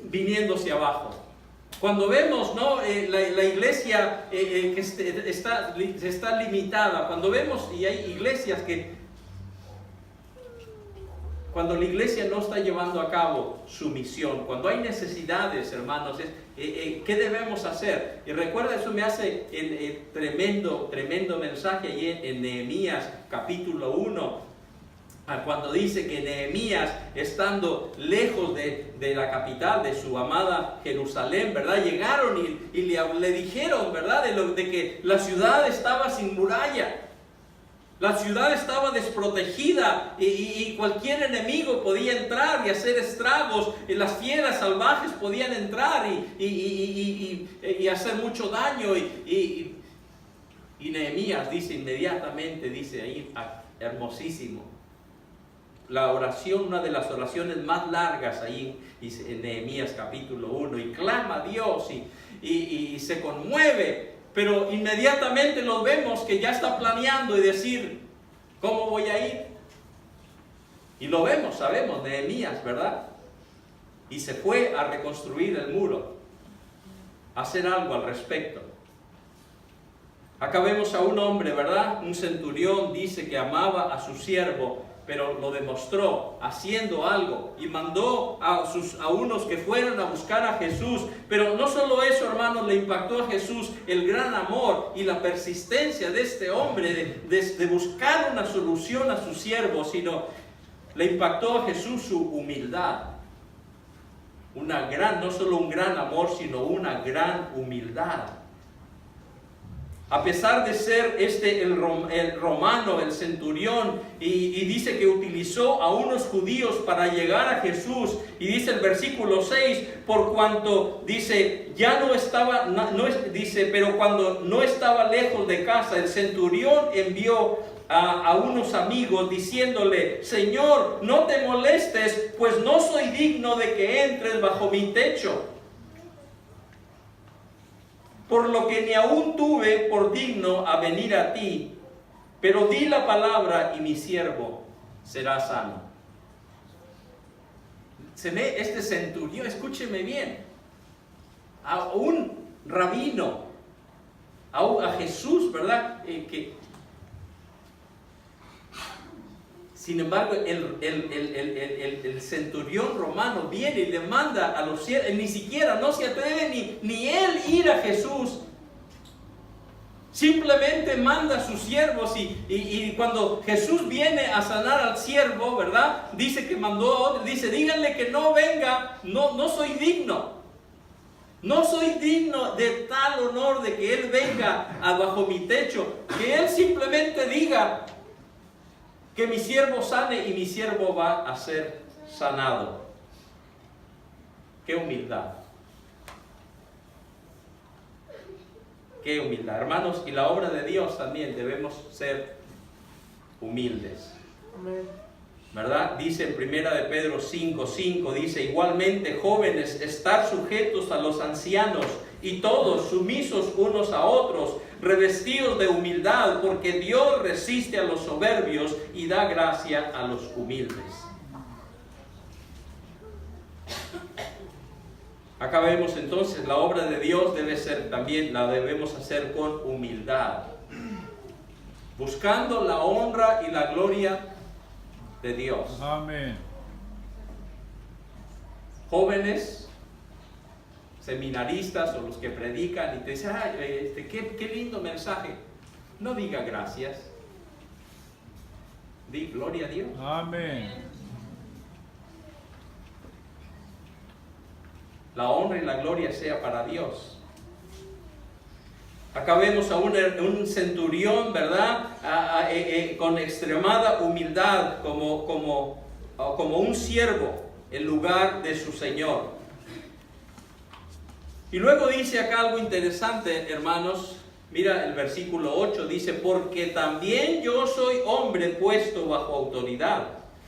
viniéndose abajo. Cuando vemos, ¿no? La iglesia que está limitada. Cuando vemos, y hay iglesias que, cuando la iglesia no está llevando a cabo su misión, cuando hay necesidades, hermanos, ¿qué debemos hacer? Y recuerda, eso me hace tremendo mensaje allí en Nehemías capítulo 1, cuando dice que Nehemías, estando lejos de la capital, de su amada Jerusalén, ¿verdad? Llegaron y le dijeron, ¿verdad? De que la ciudad estaba sin muralla. La ciudad estaba desprotegida y cualquier enemigo podía entrar y hacer estragos. Y las fieras salvajes podían entrar y hacer mucho daño. Y Nehemías dice inmediatamente, dice ahí, hermosísimo, la oración, una de las oraciones más largas ahí en Nehemías capítulo 1, y clama a Dios y se conmueve. Pero inmediatamente lo vemos que ya está planeando y decir, ¿cómo voy a ir? Y lo vemos, sabemos, Nehemías, ¿verdad? Y se fue a reconstruir el muro, a hacer algo al respecto. Acá vemos a un hombre, ¿verdad? Un centurión, dice que amaba a su siervo, pero lo demostró haciendo algo y mandó a unos que fueran a buscar a Jesús. Pero no solo eso, hermanos, le impactó a Jesús el gran amor y la persistencia de este hombre de buscar una solución a su siervo, sino le impactó a Jesús su humildad. No solo un gran amor, sino una gran humildad. A pesar de ser el romano, el centurión, y dice que utilizó a unos judíos para llegar a Jesús, y dice el versículo 6, por cuanto dice, ya no estaba, dice, pero cuando no estaba lejos de casa, el centurión envió a unos amigos diciéndole, Señor, no te molestes, pues no soy digno de que entres bajo mi techo. Por lo que ni aún tuve por digno a venir a ti, pero di la palabra y mi siervo será sano. Se ve este centurión, escúcheme bien, a un rabino, a Jesús, ¿verdad? Sin embargo, el centurión romano viene y le manda a los siervos, ni siquiera, no se atreve ni él ir a Jesús. Simplemente manda a sus siervos y cuando Jesús viene a sanar al siervo, ¿verdad? Dice que mandó a otro, dice, díganle que no venga, no soy digno. No soy digno de tal honor de que Él venga bajo mi techo. Que Él simplemente diga que mi siervo sane y mi siervo va a ser sanado. ¡Qué humildad! ¡Qué humildad! Hermanos, y la obra de Dios también debemos ser humildes. ¿Verdad? Dice en 1 de Pedro 5:5, dice, igualmente jóvenes, estar sujetos a los ancianos y todos sumisos unos a otros, revestidos de humildad, porque Dios resiste a los soberbios y da gracia a los humildes. Acá vemos entonces la obra de Dios debe ser también, la debemos hacer con humildad, buscando la honra y la gloria de Dios.
Amén.
Jóvenes, seminaristas o los que predican y te dicen, qué lindo mensaje. No diga gracias. Di gloria a Dios.
Amén.
La honra y la gloria sea para Dios. Acá vemos a un centurión, ¿verdad? Con extremada humildad, como un siervo en lugar de su Señor. Y luego dice acá algo interesante, hermanos. Mira el versículo 8, dice, porque también yo soy hombre puesto bajo autoridad,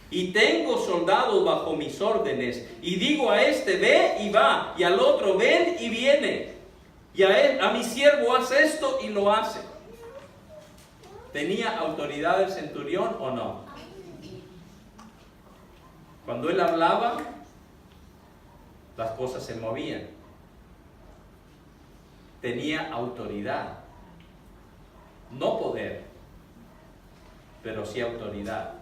y tengo soldados bajo mis órdenes, y digo a este, ve y va, y al otro, ven y viene, y a mi siervo haz esto y lo hace. ¿Tenía autoridad el centurión o no? Cuando él hablaba, las cosas se movían. Tenía autoridad, no poder, pero sí autoridad.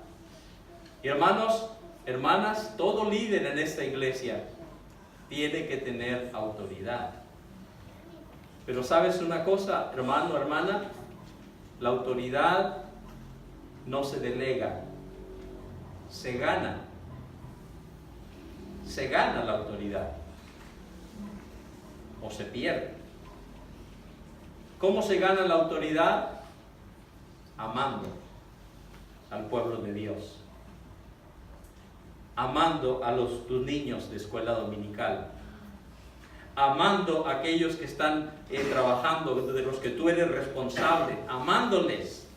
Y hermanos, hermanas, todo líder en esta iglesia tiene que tener autoridad. Pero ¿sabes una cosa, hermano, hermana? La autoridad no se delega, se gana. Se gana la autoridad o se pierde. ¿Cómo se gana la autoridad? Amando al pueblo de Dios, amando a tus niños de escuela dominical, amando a aquellos que están trabajando, de los que tú eres responsable, amándoles,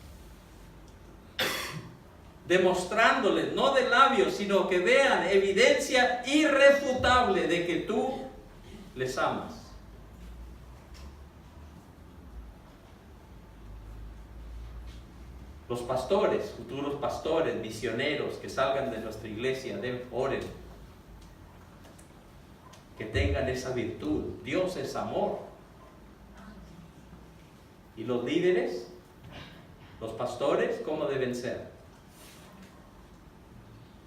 demostrándoles, no de labios, sino que vean evidencia irrefutable de que tú les amas. Los pastores, futuros pastores, misioneros que salgan de nuestra iglesia, oren, que tengan esa virtud. Dios es amor. Y los líderes, los pastores, ¿cómo deben ser?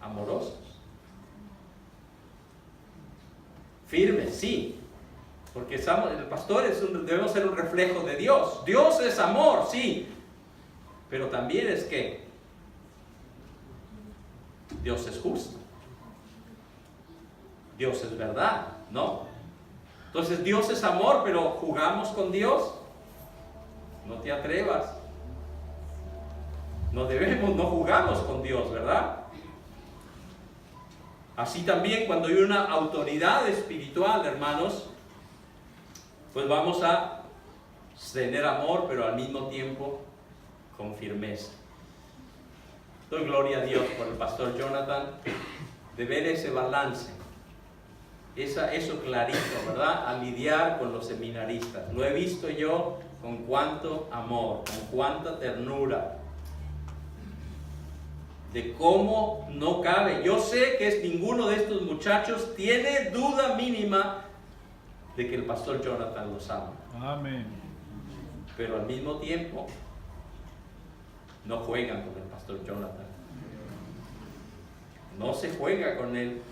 Amorosos. Firmes, sí. Porque el pastor debemos ser un reflejo de Dios. Dios es amor, sí. Pero también es que Dios es justo. Dios es verdad, ¿no? Entonces Dios es amor, pero ¿jugamos con Dios? No te atrevas. No jugamos con Dios, ¿verdad? Así también cuando hay una autoridad espiritual, hermanos, pues vamos a tener amor, pero al mismo tiempo con firmeza. Doy gloria a Dios por el pastor Jonathan, de ver ese balance, eso clarito, ¿verdad? A lidiar con los seminaristas. Lo he visto yo con cuánto amor, con cuánta ternura, de cómo no cabe. Yo sé que ninguno de estos muchachos tiene duda mínima de que el pastor Jonathan los ama.
Amén.
Pero al mismo tiempo no juegan con el pastor Jonathan. No se juega con él.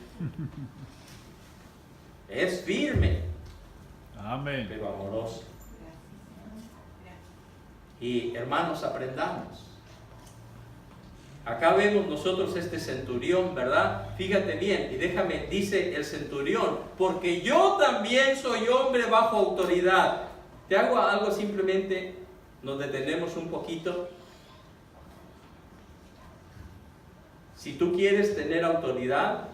Es firme,
Amén.
pero amoroso. Y hermanos, aprendamos. Acá vemos nosotros este centurión, ¿verdad? Fíjate bien, y déjame, dice el centurión, porque yo también soy hombre bajo autoridad. Te hago algo, simplemente nos detenemos un poquito. Si tú quieres tener autoridad,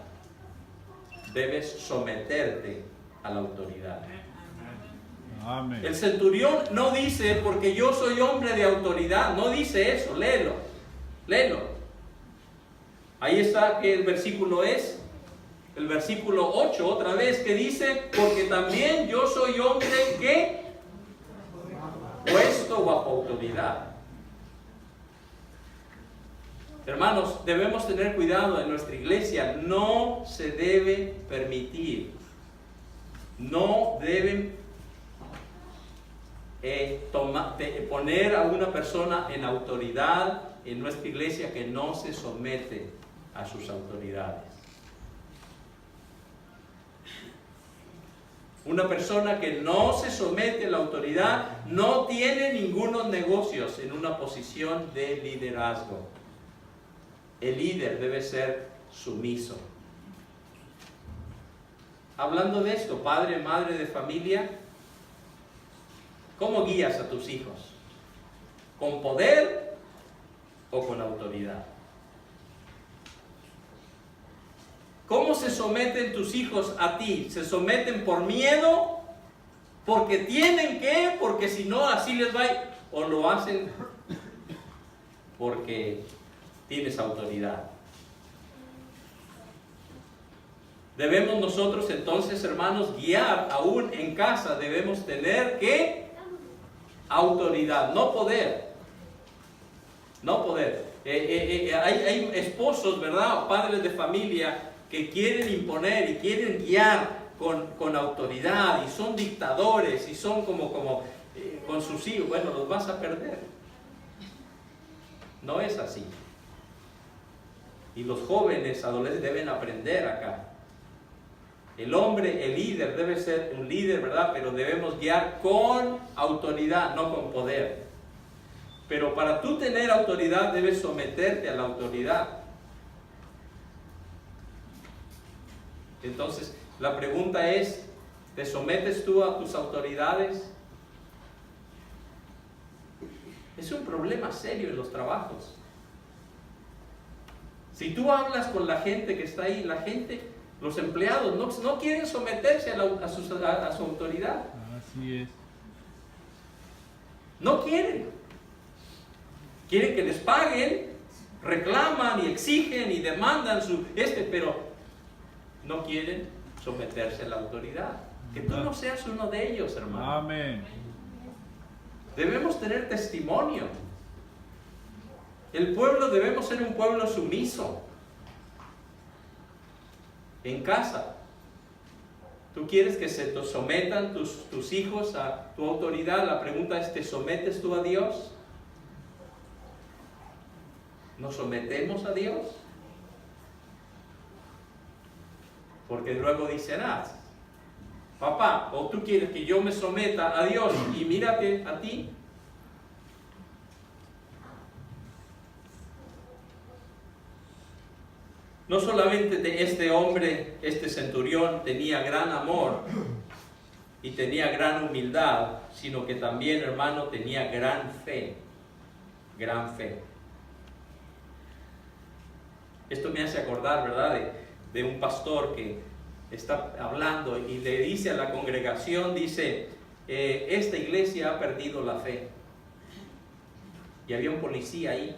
debes someterte a la autoridad.
Amén.
El centurión no dice, porque yo soy hombre de autoridad, no dice eso, léelo, léelo. Ahí está que el versículo es, el versículo 8 otra vez, que dice, porque también yo soy hombre que puesto bajo autoridad. Hermanos, debemos tener cuidado en nuestra iglesia, no se debe permitir, no deben poner a una persona en autoridad en nuestra iglesia que no se somete a sus autoridades. Una persona que no se somete a la autoridad no tiene ningunos negocios en una posición de liderazgo. El líder debe ser sumiso. Hablando de esto, padre, madre de familia, ¿cómo guías a tus hijos? ¿Con poder o con autoridad? ¿Cómo se someten tus hijos a ti? ¿Se someten por miedo? ¿Porque tienen que? ¿Porque si no así les va? ¿O lo hacen porque tienes autoridad? Debemos nosotros entonces, hermanos, guiar aún en casa. Debemos tener ¿qué? Autoridad, no poder. No poder. Hay esposos, ¿verdad? Padres de familia que quieren imponer y quieren guiar con autoridad y son dictadores y son como con sus hijos. Bueno, los vas a perder. No es así. Y los jóvenes, adolescentes deben aprender acá. El hombre, el líder, debe ser un líder, ¿verdad? Pero debemos guiar con autoridad, no con poder. Pero para tú tener autoridad, debes someterte a la autoridad. Entonces, la pregunta es, ¿te sometes tú a tus autoridades? Es un problema serio en los trabajos. Si tú hablas con la gente que está ahí, la gente, los empleados no quieren someterse a su autoridad.
Así es.
No quieren. Quieren que les paguen, reclaman y exigen y demandan pero no quieren someterse a la autoridad. Que tú no seas uno de ellos, hermano.
Amén.
Debemos tener testimonio. El pueblo debemos ser un pueblo sumiso. En casa, ¿tú quieres que se te sometan tus hijos a tu autoridad? La pregunta es, ¿te sometes tú a Dios? ¿Nos sometemos a Dios? Porque luego dicen, papá, o tú quieres que yo me someta a Dios y mírate a ti. No solamente este hombre, este centurión, tenía gran amor y tenía gran humildad, sino que también, hermano, tenía gran fe. Gran fe. Esto me hace acordar, ¿verdad?, de un pastor que está hablando y le dice a la congregación, dice, esta iglesia ha perdido la fe. Y había un policía ahí,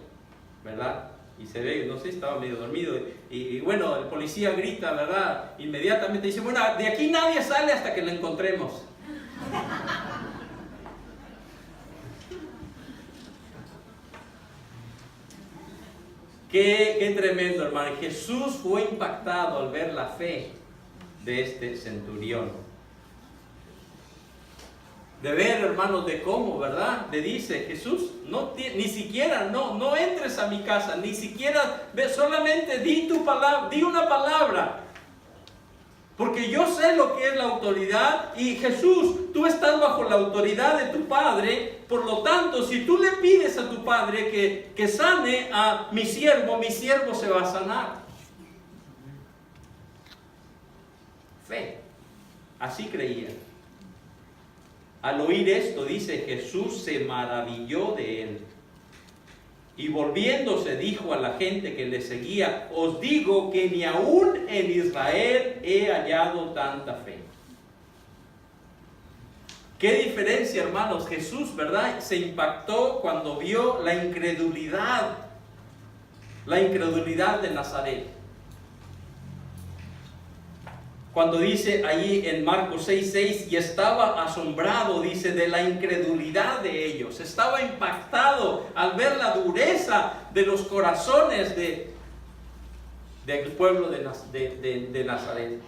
¿verdad? Y se ve, no sé, estaba medio dormido. Y bueno, el policía grita, ¿verdad? Inmediatamente dice, bueno, de aquí nadie sale hasta que lo encontremos. Qué tremendo, hermano. Jesús fue impactado al ver la fe de este centurión. De ver, hermanos, de cómo, ¿verdad? Le dice Jesús, ni siquiera, no entres a mi casa, ni siquiera, solamente di tu palabra, di una palabra. Porque yo sé lo que es la autoridad y Jesús, tú estás bajo la autoridad de tu Padre. Por lo tanto, si tú le pides a tu Padre que sane a mi siervo se va a sanar. Fe. Así creía. Al oír esto, dice, Jesús se maravilló de él. Y volviéndose dijo a la gente que le seguía, os digo que ni aún en Israel he hallado tanta fe. Qué diferencia, hermanos. Jesús, ¿verdad?, se impactó cuando vio la incredulidad de Nazaret. Cuando dice allí en Marcos 6:6, y estaba asombrado, dice, de la incredulidad de ellos. Estaba impactado al ver la dureza de los corazones del pueblo de Nazaret.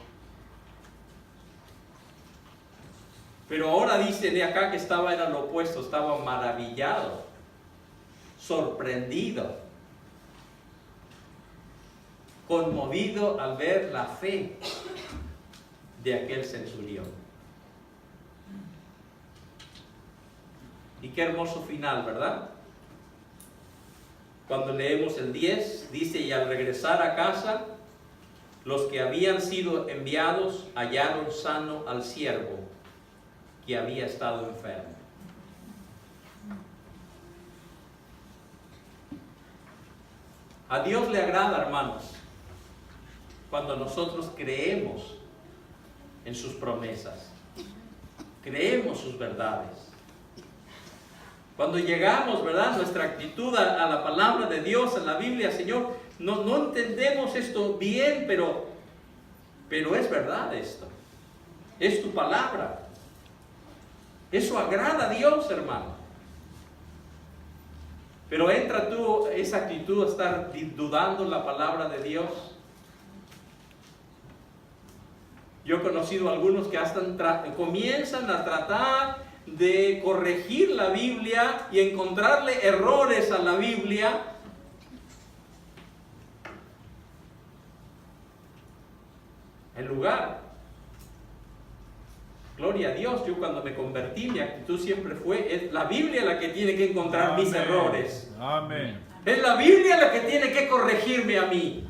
Pero ahora dice de acá que estaba en lo opuesto, estaba maravillado, sorprendido, conmovido al ver la fe de aquel centurión. Y qué hermoso final, ¿verdad? Cuando leemos el 10, dice, y al regresar a casa, los que habían sido enviados hallaron sano al siervo que había estado enfermo. A Dios le agrada, hermanos, cuando nosotros creemos en sus promesas, creemos sus verdades. Cuando llegamos, ¿verdad?, nuestra actitud a la palabra de Dios, en la Biblia, Señor, no entendemos esto bien, pero es verdad esto. Es tu palabra. Eso agrada a Dios, hermano. Pero entra tú esa actitud a estar dudando la palabra de Dios. Yo he conocido a algunos que hasta comienzan a tratar de corregir la Biblia y encontrarle errores a la Biblia. En lugar, gloria a Dios, yo cuando me convertí, mi actitud siempre fue, es la Biblia la que tiene que encontrar mis errores.
Amén.
Es la Biblia la que tiene que corregirme a mí.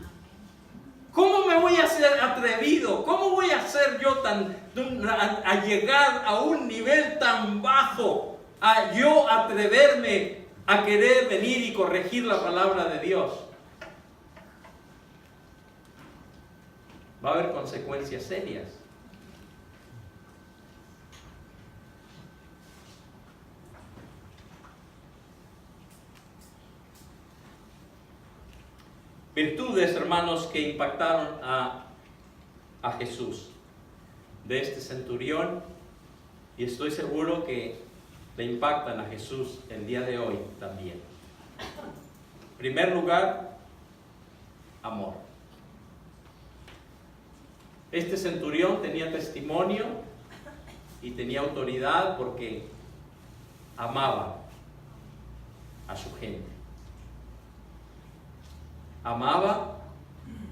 ¿Cómo me voy a ser atrevido? ¿Cómo voy a ser yo a llegar a un nivel tan bajo, a yo atreverme a querer venir y corregir la palabra de Dios? Va a haber consecuencias serias. Virtudes, hermanos, que impactaron a Jesús, de este centurión, y estoy seguro que le impactan a Jesús el día de hoy también. En primer lugar, amor. Este centurión tenía testimonio y tenía autoridad porque amaba a su gente. Amaba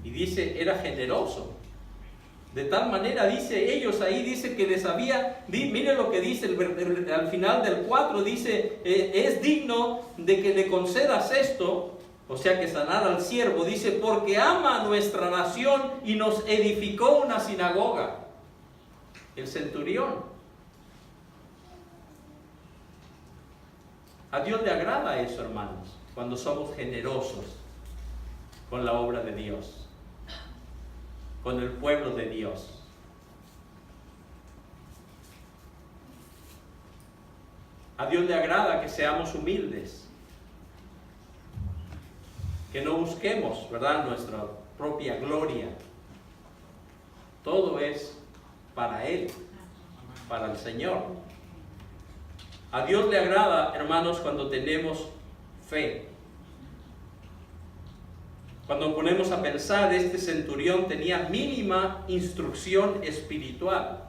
y dice, era generoso. De tal manera, dice ellos ahí, dice que les había, miren lo que dice al final del 4, dice, es digno de que le concedas esto, o sea que sanar al siervo, dice, porque ama a nuestra nación y nos edificó una sinagoga. El centurión A Dios le agrada eso, hermanos, cuando somos generosos con la obra de Dios, con el pueblo de Dios. A Dios le agrada que seamos humildes, que no busquemos, ¿verdad?, nuestra propia gloria. Todo es para Él, para el Señor. A Dios le agrada, hermanos, cuando tenemos fe. Cuando ponemos a pensar, este centurión tenía mínima instrucción espiritual,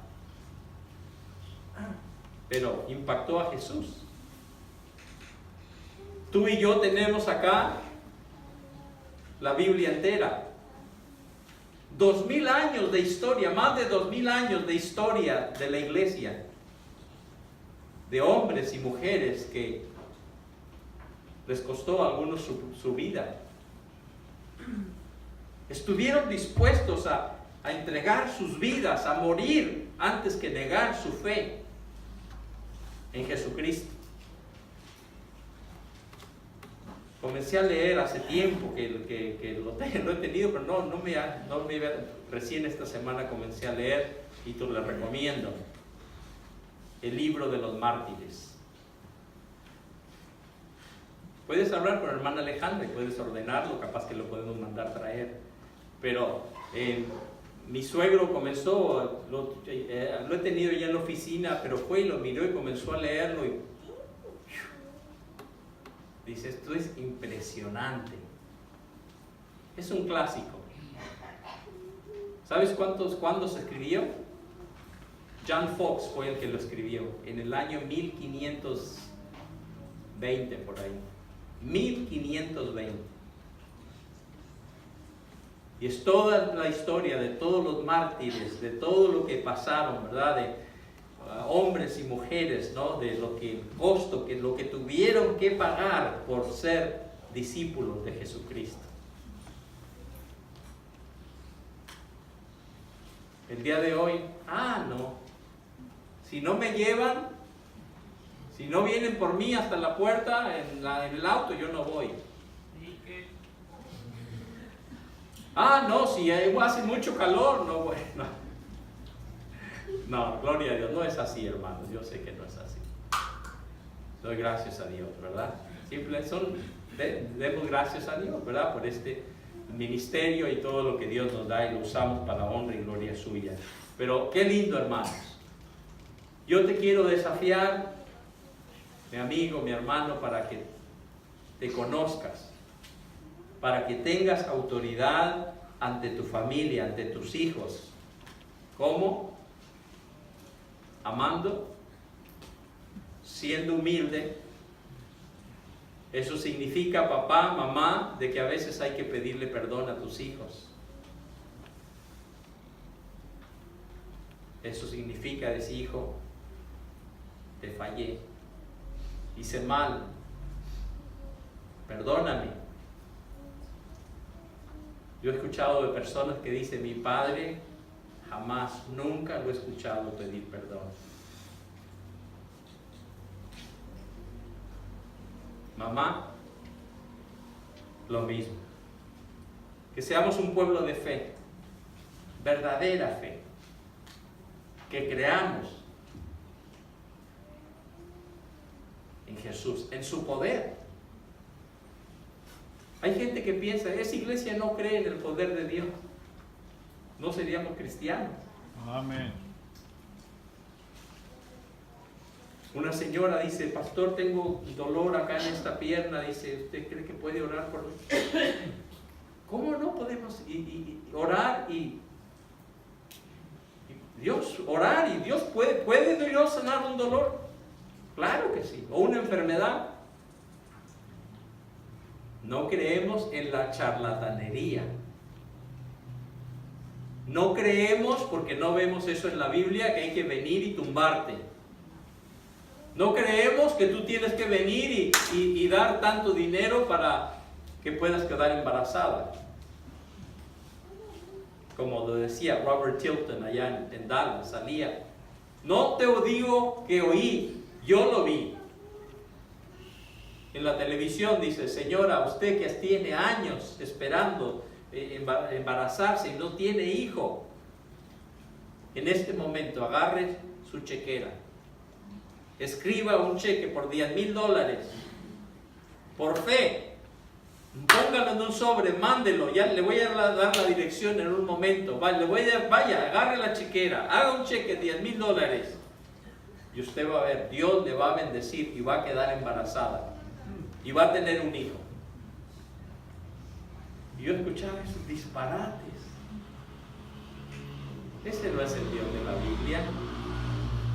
pero impactó a Jesús. Tú y yo tenemos acá la Biblia entera. 2000 años de historia, más de 2000 años de historia de la iglesia, de hombres y mujeres que les costó a algunos su vida. Estuvieron dispuestos a entregar sus vidas, a morir antes que negar su fe en Jesucristo. Comencé a leer hace tiempo que lo he tenido, pero recién esta semana comencé a leer y te lo recomiendo. El libro de los mártires. Puedes hablar con la hermana Alejandra y puedes ordenarlo, capaz que lo podemos mandar traer. Pero mi suegro comenzó, lo he tenido ya en la oficina, pero fue y lo miró y comenzó a leerlo y dice, esto es impresionante. Es un clásico. ¿Sabes cuándo se escribió? John Fox fue el que lo escribió, en el año 1520 por ahí. 1520. Y es toda la historia de todos los mártires, de todo lo que pasaron, ¿verdad? De hombres y mujeres, ¿no? De lo que costó, lo que tuvieron que pagar por ser discípulos de Jesucristo. El día de hoy, no. Si no me llevan, si no vienen por mí hasta la puerta en el auto, yo no voy. No, si hace mucho calor, no voy. No, gloria a Dios, no es así, hermanos. Yo sé que no es así. Doy gracias a Dios, ¿verdad? Demos gracias a Dios, ¿verdad? Por este ministerio y todo lo que Dios nos da y lo usamos para honra y gloria suya. Pero qué lindo, hermanos. Yo te quiero desafiar, mi amigo, mi hermano, para que te conozcas, para que tengas autoridad ante tu familia, ante tus hijos. ¿Cómo? Amando, siendo humilde. Eso significa, papá, mamá, de que a veces hay que pedirle perdón a tus hijos. Eso significa decir, hijo, te fallé, hice mal, perdóname. Yo he escuchado de personas que dicen, mi padre jamás, nunca lo he escuchado pedir perdón. Mamá, lo mismo. Que seamos un pueblo de fe, verdadera fe, que creamos en Jesús, en su poder. Hay gente que piensa, esa iglesia no cree en el poder de Dios, no seríamos cristianos.
Amén.
Una señora dice, pastor, tengo dolor acá en esta pierna. Dice, ¿usted cree que puede orar por mí? ¿Cómo no podemos orar y Dios puede Dios sanar un dolor? Claro que sí. O una enfermedad. No creemos en la charlatanería. No creemos, porque no vemos eso en la Biblia, que hay que venir y tumbarte. No creemos que tú tienes que venir y dar tanto dinero para que puedas quedar embarazada. Como lo decía Robert Tilton allá en Dallas, salía. No te digo que oí, yo lo vi. En la televisión dice, señora, usted que tiene años esperando embarazarse y no tiene hijo, en este momento agarre su chequera, escriba un cheque por $10,000, por fe, póngalo en un sobre, mándelo, ya le voy a dar la dirección en un momento, vaya, agarre la chequera, haga un cheque de $10,000 y usted va a ver, Dios le va a bendecir y va a quedar embarazada y va a tener un hijo. Y yo escuchaba esos disparates. Ese no es el Dios de la Biblia.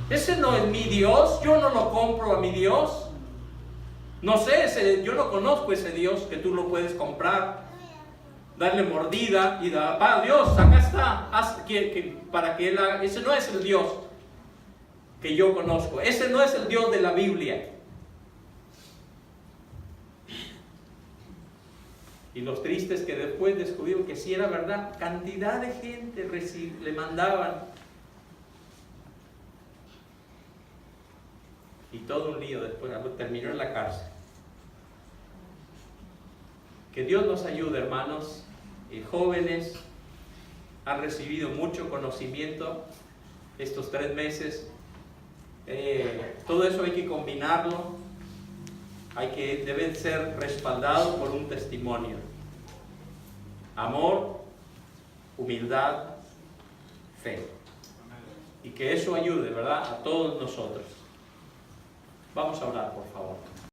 Ese no es mi Dios. Yo no lo compro a mi Dios. No sé, yo no conozco ese Dios que tú lo puedes comprar, darle mordida y dar, Dios, acá está, para que Él haga. Ese no es el Dios que yo conozco. Ese no es el Dios de la Biblia. Y los tristes que después descubrieron que sí era verdad, cantidad de gente le mandaban. Y todo un lío después, terminó en la cárcel. Que Dios nos ayude, hermanos. Jóvenes han recibido mucho conocimiento estos 3 meses. Todo eso hay que combinarlo. Deben ser respaldados por un testimonio. Amor, humildad, fe. Y que eso ayude, ¿verdad?, a todos nosotros. Vamos a orar, por favor.